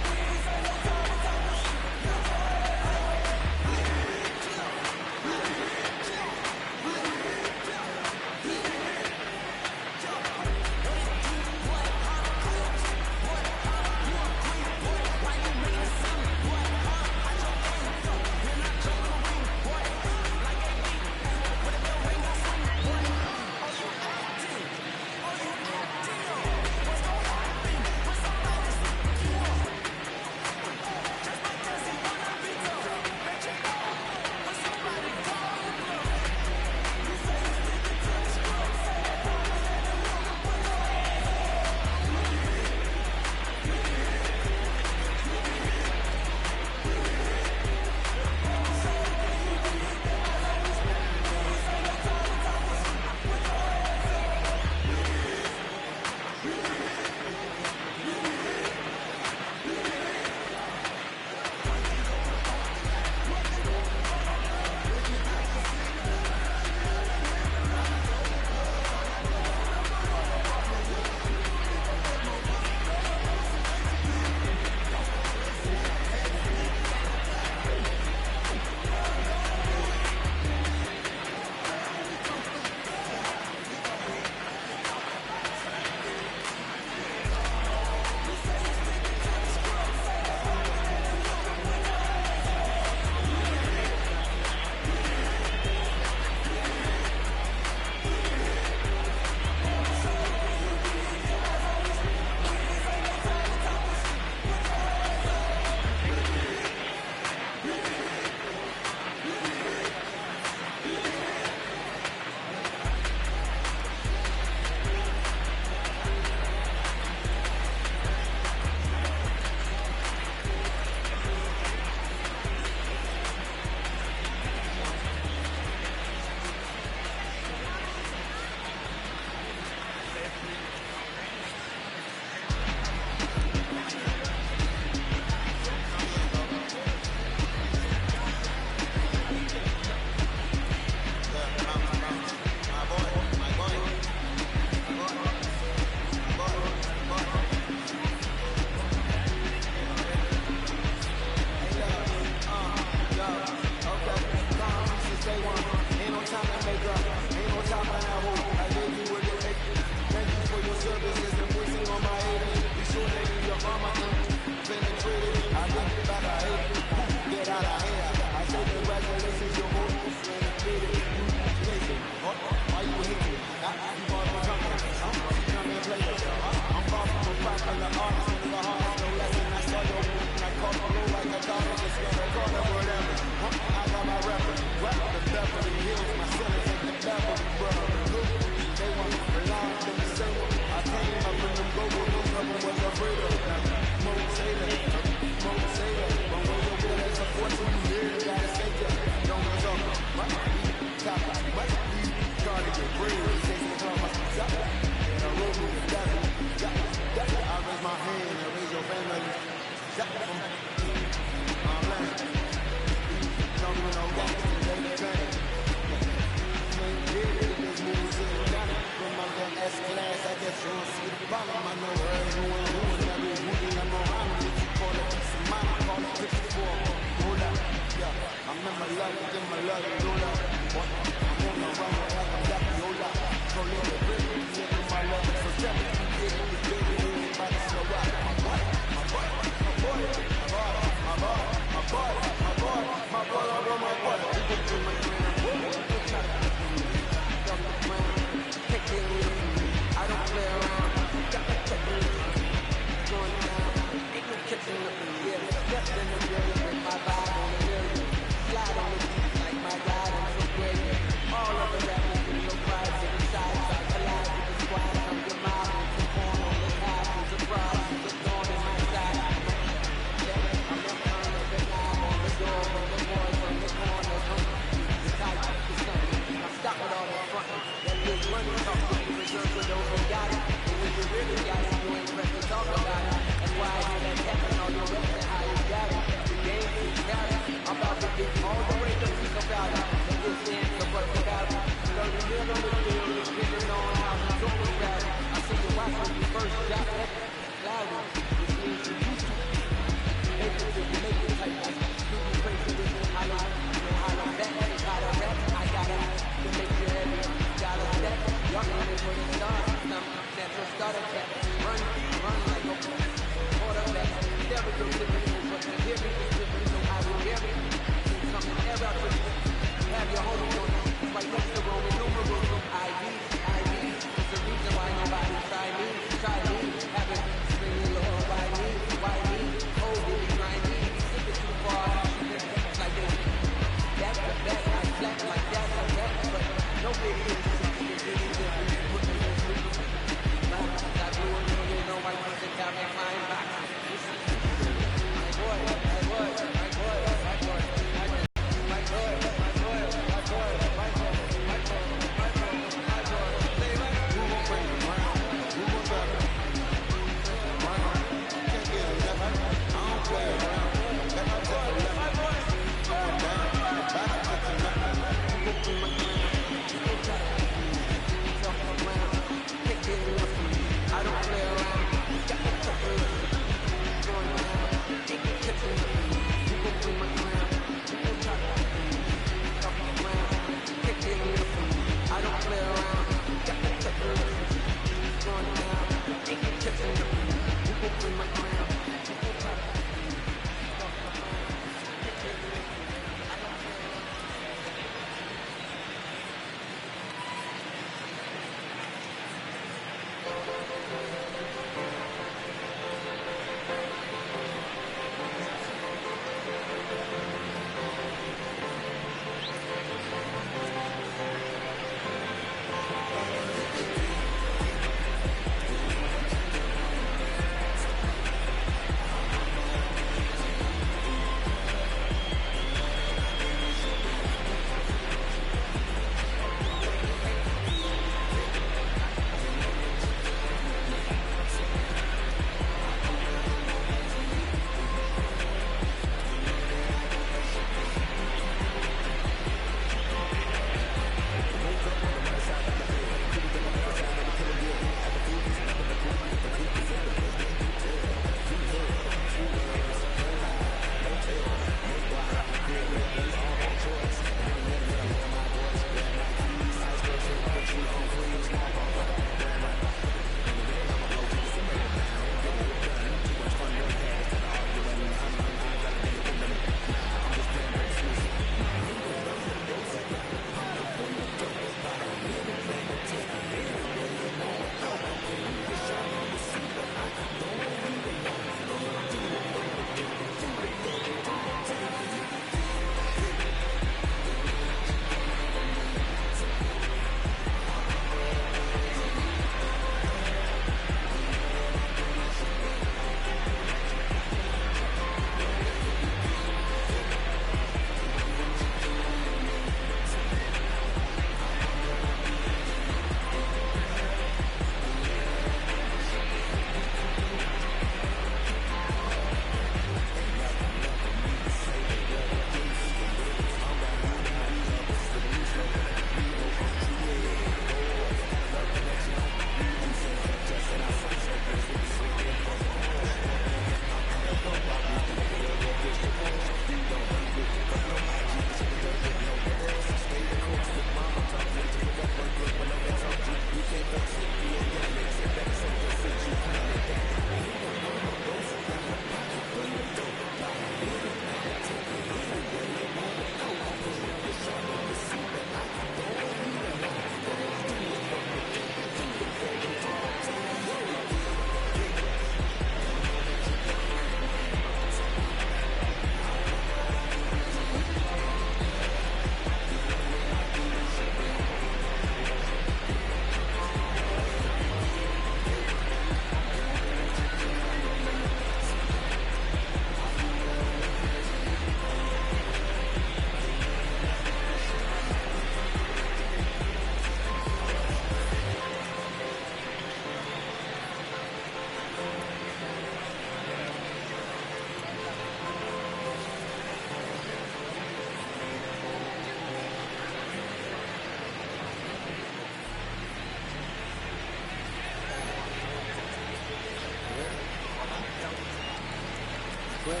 C: Are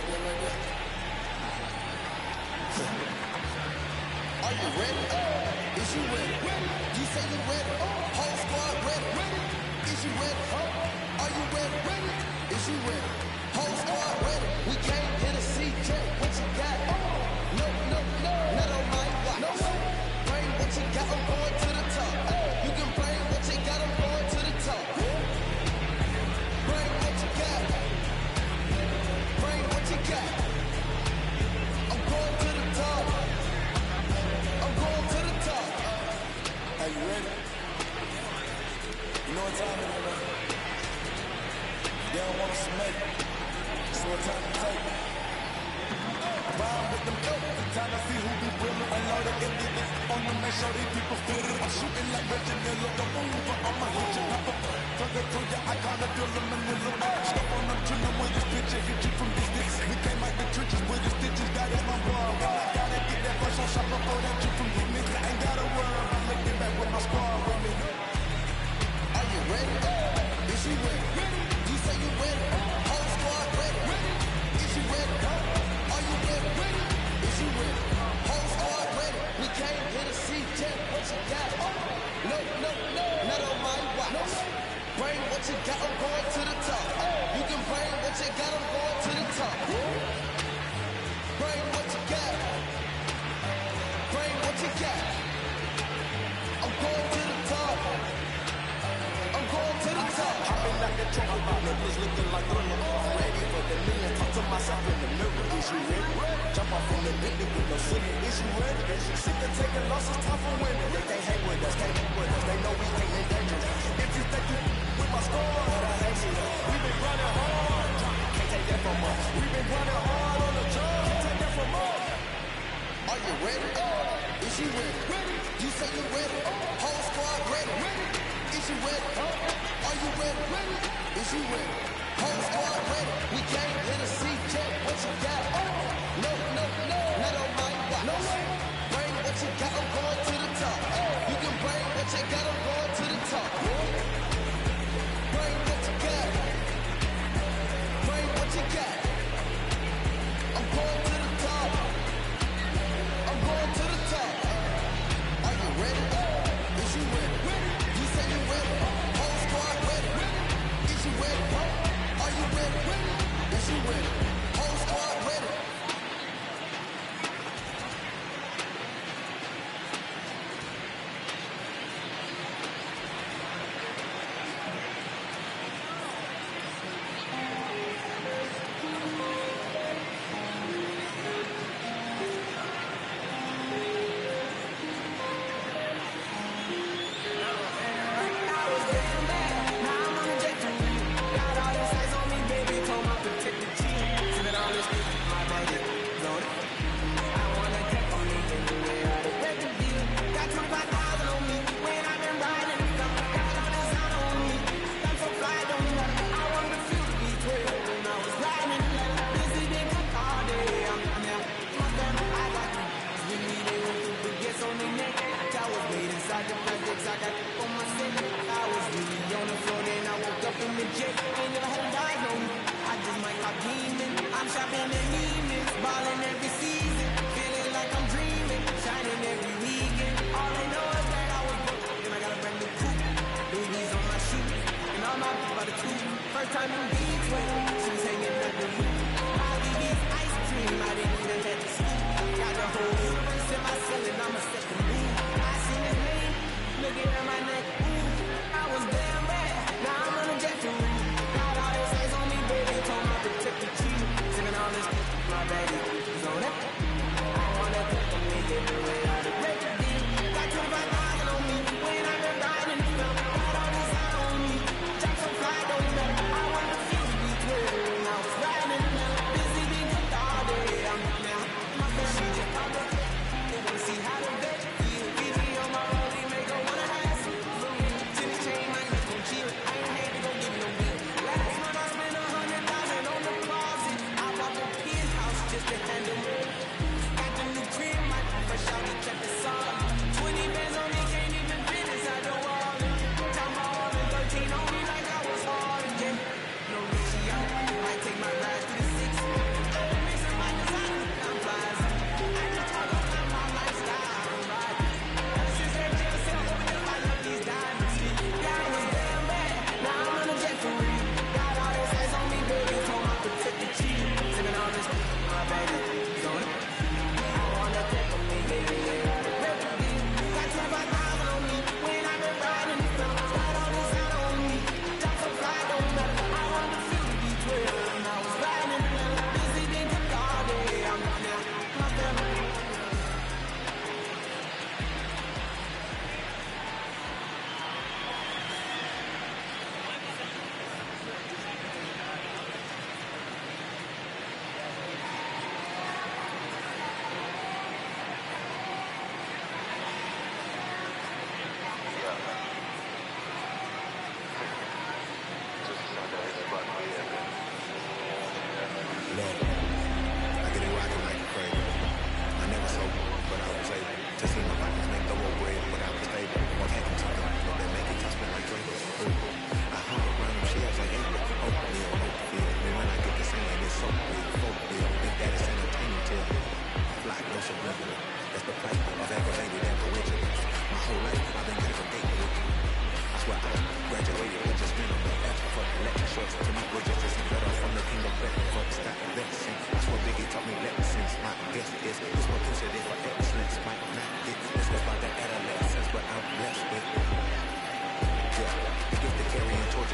C: you ready? Is you ready? You say you ready? Whole squad ready? Is you ready? Are you ready? Is you ready? Whole squad ready? We came here to see Jay. What you got? No, not on my watch. Bring what you got, I'm going to the top. You can bring what you got, I'm going to the top. Bring what you got. Bring what you got. I'm going to the top. I'm going to the top.
B: Are you ready? You know what time it is, man? They don't want us to make it. So what time to take it? Ride with them dope. Time to see who be realer. I know that if it is on them, make sure these people feel it. I'm shooting like Reggie Miller. The mover, I'ma hit you. Turn it to your icon, I feel them in the little stuff on them, chillin' with this picture. Hit you from distance. We came out the trenches with the stitches. That is my bar. When I gotta get that first on shop before that you from hitting it. I ain't got a word. I'm looking back with my squad with me.
C: Are you ready? Is you ready? You say you ready? Whole squad ready? Is you ready? Are you ready? Is you ready? Whole squad ready? We came here to see Jay. What you got? No, not on my watch. Bring what you got, I'm going to the top. You can bring what you got, I'm going to the top. Bring what you got. Bring what you got. I'm going to the top. I'm going to the top.
B: I've been like a trouble about niggas looking like thriller. I'm ready for the million. Talk to myself in the mirror. Is you ready? Jump off in the Bentley with no ceiling. Is you ready? Sick of taking losses, time for winning. They can't hang with us, can't hang with us. They know we ain't in danger. If you think you with my score, I hate you. We've been running hard. Can't take that from us. We've been running hard on the job. Can't take that from us.
C: Are you ready? Is you ready? You say you ready? Whole squad ready? Is you ready? Are you ready? Is you ready? Whole squad ready? We came here to see Jay. What you got? No, not on my watch. Bring what you got, I'm going to the top. You can bring what you got, I'm going to the top. Bring what you got. Bring what you got. I'm going to the top. I'm going to the top. Are you ready? Is you ready? You say you ready? Whole squad ready? Is you ready? Are you ready? Is you ready? Whole squad ready?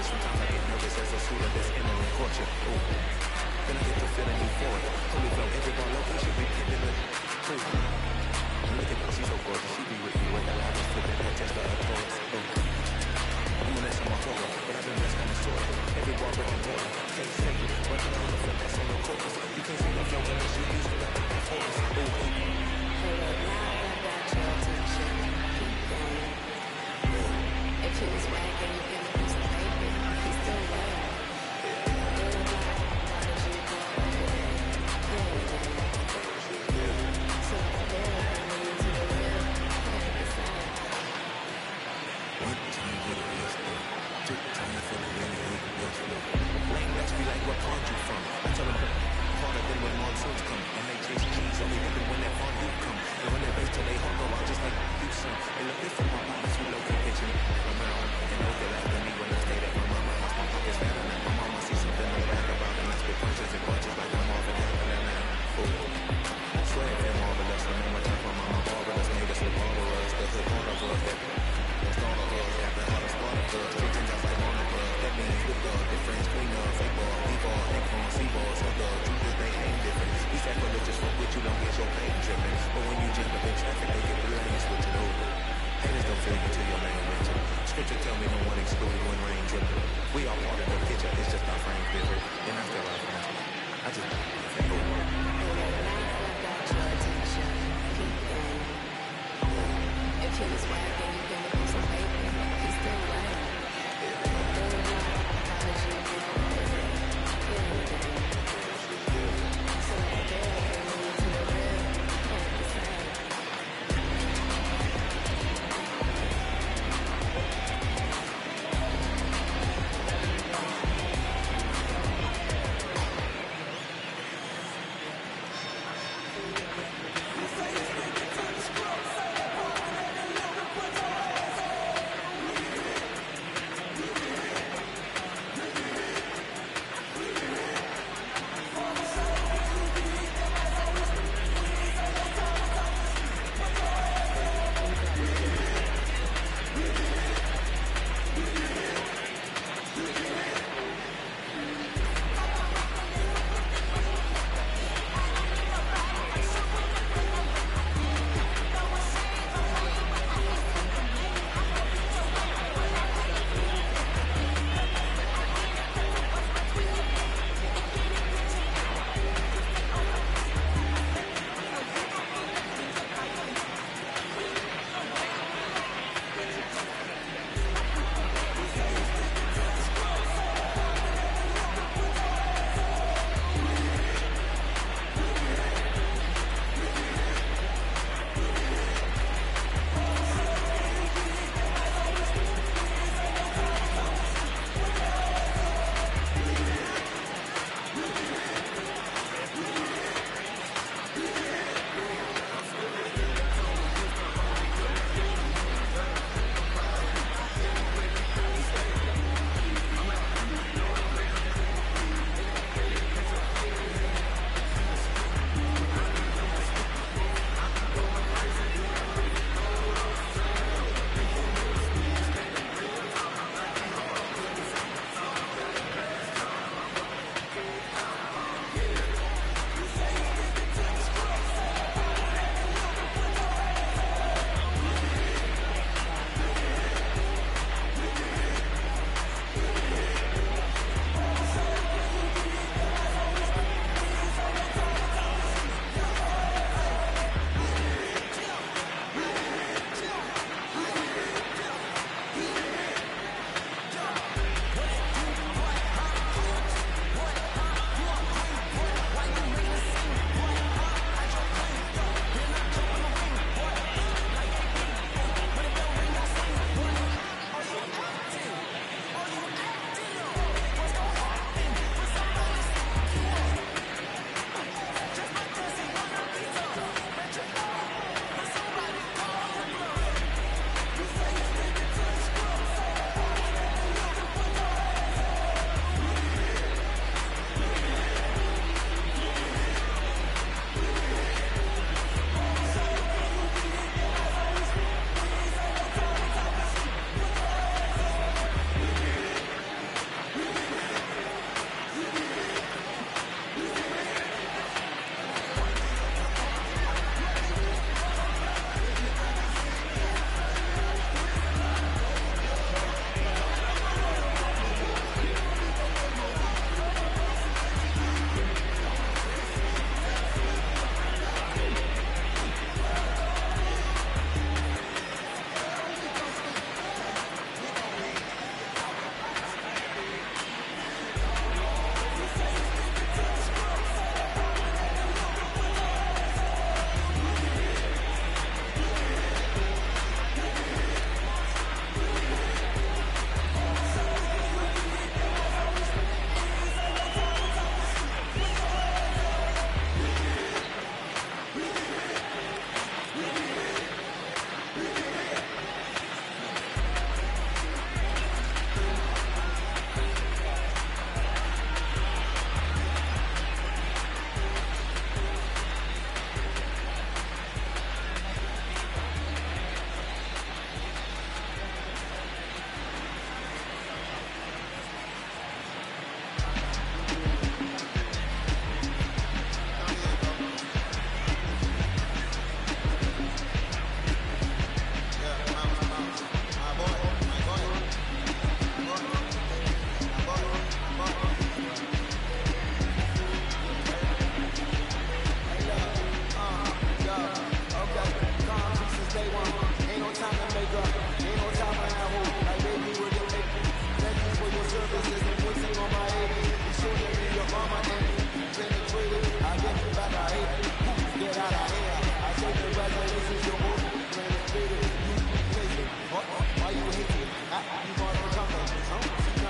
A: torture. Sometimes I get nervous as a student that's entering courtship. Ooh. Then I get to feeling euphoric. Holy flow, every bar location, we pimping the truth. And look at her, she's so gorgeous. She be with me when the live is flipping her test of her toys. I'm gonna let my horror, but I've been blessed kind of sort. Every bar breaking water, can't say it. Working on the finesse on the chorus. You can't see the flow unless you use the force.
I: Hold up, now I got your attention. Keep going. If he was wagging, you can use the baby. He's still there.
A: Lame backs be like, what pond you from? I tell them, harder than when monsoons come. And they chase cheese, only happen when that fondue come. And when they base till they hard go out just like you son. They look this from my pockets, we low pitching from my own. And know they laugh at me when I stayed at my mama house. My pockets fatter than my mama sees something to brag about. And I spit punches and bunches like I'm Marvin happening now. Ooh. Swear they're marvelous. Remember time from mama barbarous. Made us with barbarous. The hood part of us that lost all of us. After how the spot of us. Treat things out like one of us. That means with the difference between us. Fake ball, D-ball, influence, C-ball. So the truth is they ain't different. We sacrilegious fuck with you, don't get your pain tripping. But when you jump up in traffic, they get real and you switch it over. Haters don't feel you till your name mentioned. Scripture tell me no one excluded when rain dripping. We all part of the picture, it's just our frames different. And I still love friends. I just think over.
I: If he was wagging, you can use the baby. He's still there.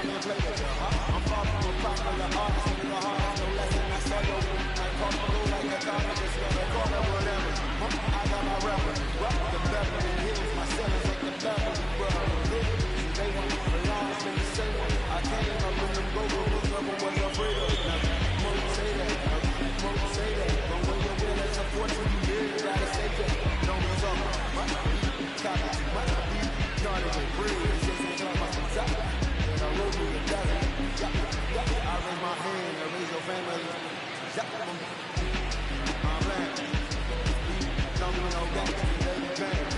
B: come and play with you, huh? I'm far from a popular artist, and the heart no lesson. I saw your like Buffalo, like a comic, just got a corner, whatever. I got my rapper, the Beverly Hills, my sellers at the Beverly, bro. They want the lines in the same one. I came up in them go-go's, never was afraid of nothing. Most say that, most say that. But when you're with us, unfortunately, you gotta say that. Don't result, copy, cardigan, breathe, it's just ain't like my top. And I roll through the desert. I raise my hand, I raise your family. I'm like, don't give me no gangster, baby, bang.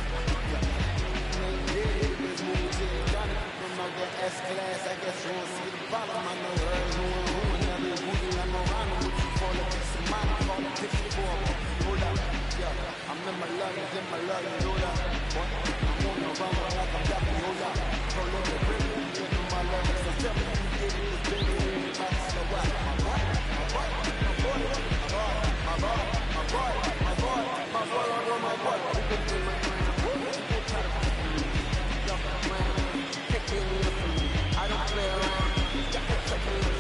B: S-class, I guess you won't see the bottom. I know her, who and never moving. I'm around with you for the piece of money, call it picture for me. Hold up, yeah, I'm in my love, hold up. I'm on the run like I'm ducking, hold up. Pro let the grip, get in my love, so tell me you get it, it's bigger than anybody. So what? My boy, I don't play around. Got to check it out.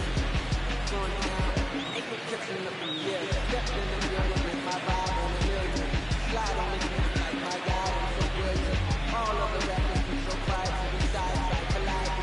B: Going down. Ain't no catching up in the air. Stepped in the mirror with my vibe on the million. Slide on the beat like my guy, I'm so brilliant. All of the rappers be so quiet to the side, like collide.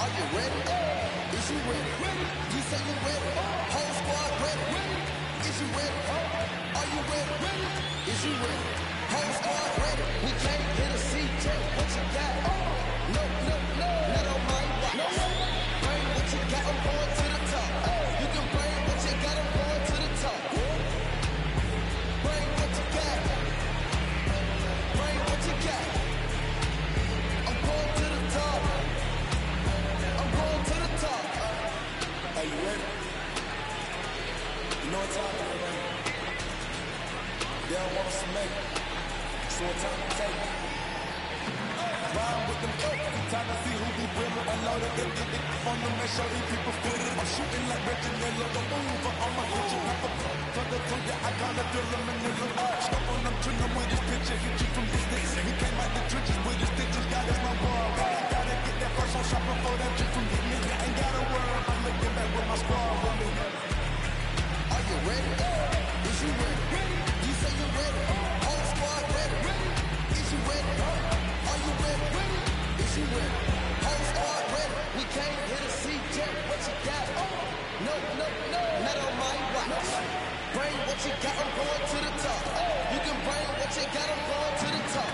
C: Are you ready? Is you ready? You say you ready? Whole squad ready? Is you ready? Are you ready? Is you ready? Whole squad ready? We came here to see just what you got. No, no, no, not on my watch. Bring what you got, I'm going to the top. You can bring what you got, I'm going to the top. Bring what you got. Bring what you got. I'm going to the top. I'm going to the top.
B: Are you ready? You know what time it is, right? They don't want us to make it. So what time to take it? Ride with them up. Time to see who be real and loaded. Get on them and show these people feel it. I'm shooting like Reginald, the move on my picture. To ya, I gotta feel them in the look. Stop on them, trim them with this picture. Hit you from distance. We came out the trenches with the stitches. God is my wall. Gotta get that first on shop before that drip from hitting it. Ain't got a word. I'm looking back with my squad with me.
C: Are you ready? Is you ready? You say you ready? Whole squad ready? Is you ready? Are you ready? Is you ready? Whole squad ready? We came here to see just what you got. No, no, no, not on my watch. Bring what you got, I'm going to the top. You can bring what you got, I'm going to the top.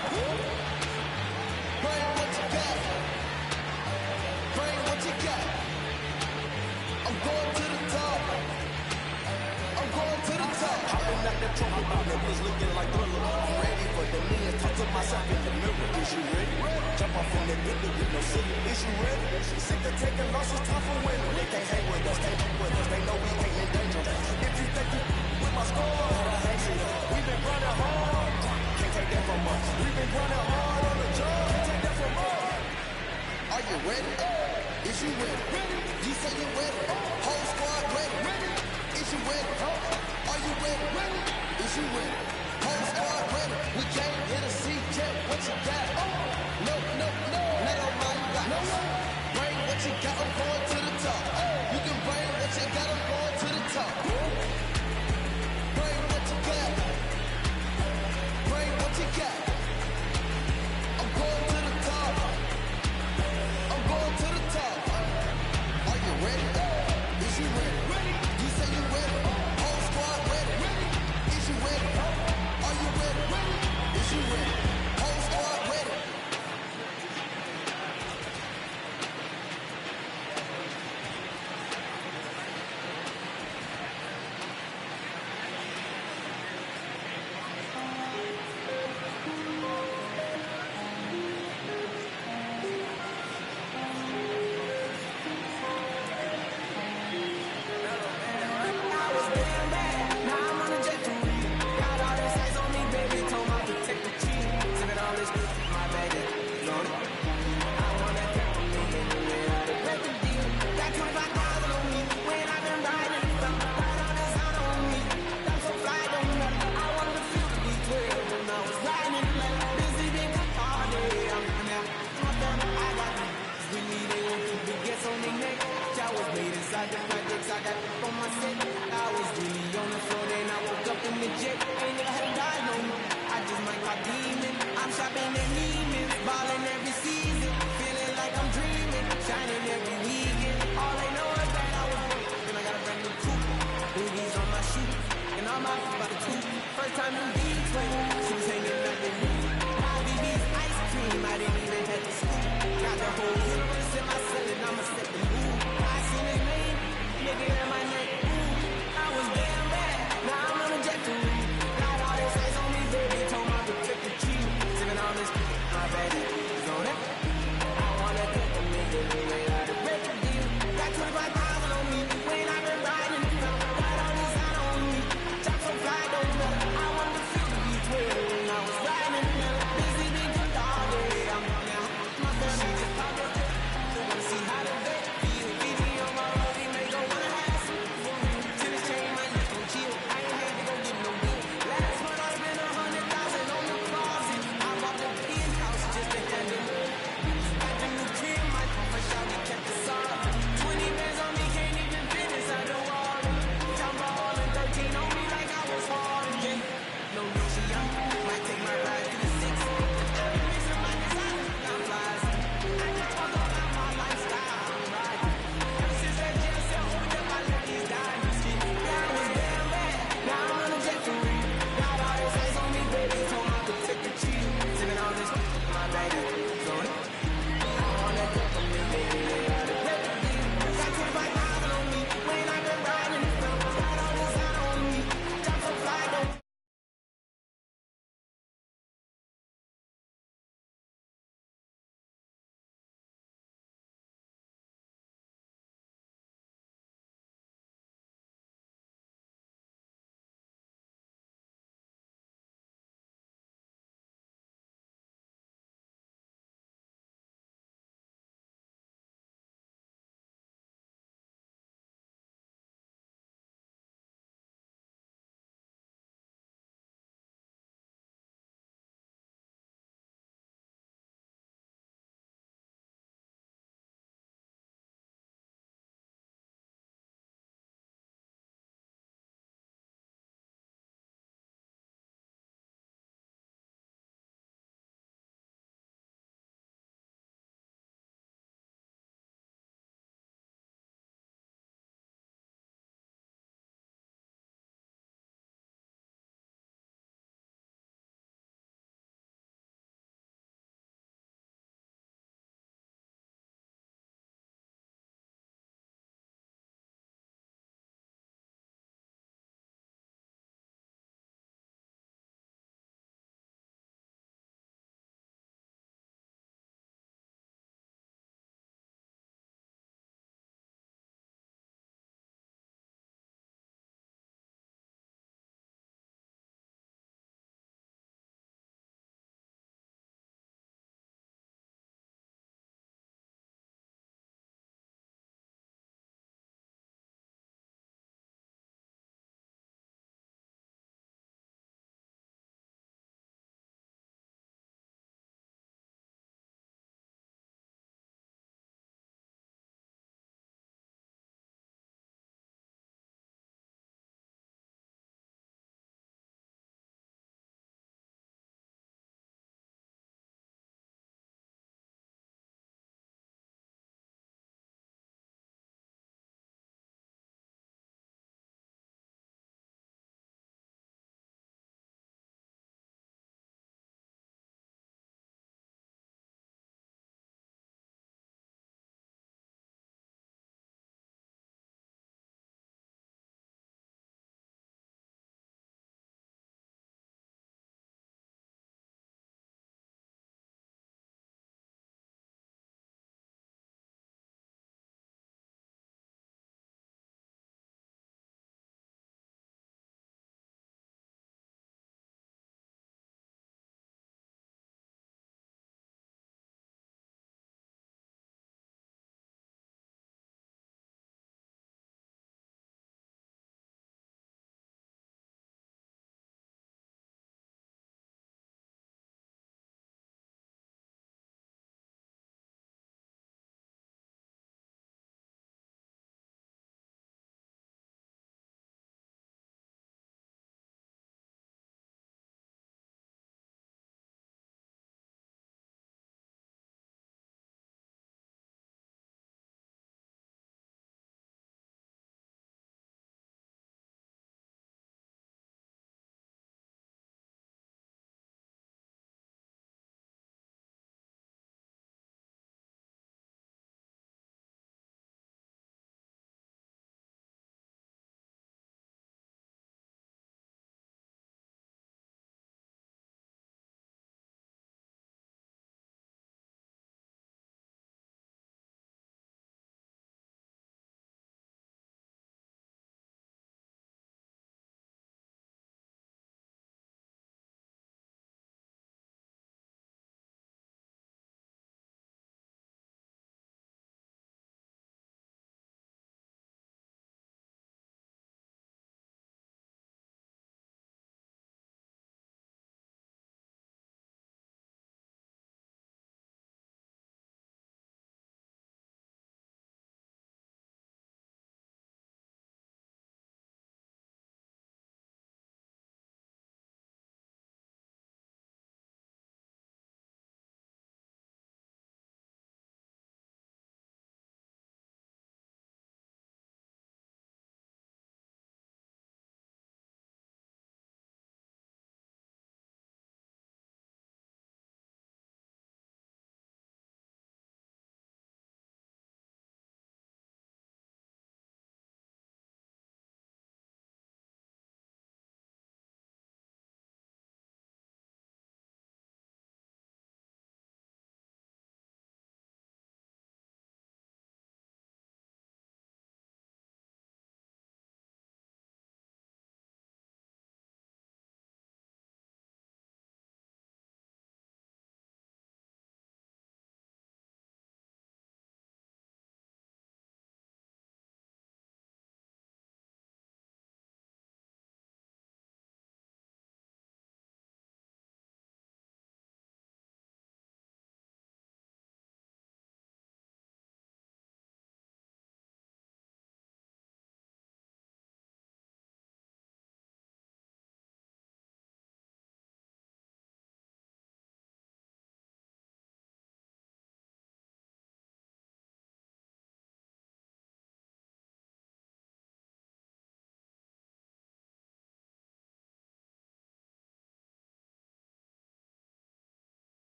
C: Bring what you got. Bring what you got. I'm going to the top. I'm going to the top.
B: Hopping out that trouble about it was looking like Thriller. I'm ready for the millions. Talk to myself in the mirror. Is you ready? Jump off in that building with no silly. Is you ready? Sick of taking losses, time for winning. They can't hang with us, can't be with us. They know we ain't in danger. If you think you with my score, we've been running hard. Can't take that from us. We've been running hard on the job. Can't take that from us.
C: Are you ready? Is you ready? You say you ready? Whole squad ready? Is you ready? Are you ready? Is you ready? Whole squad ready? We came here to see just what you got. No, no, no, not on my watch. Bring what you got, I'm going to the top. You can bring what you got, I'm going to the top. Bring what you got. Bring what you got. I'm going to the top. I'm going to the top. Are you ready? Is you ready? You say you ready? Whole squad ready? Is you ready? Are you ready? Is you ready? Whole squad ready?
B: time in between. She was hanging out with me. BB's ice cream, I didn't even have to scoop. Got the whole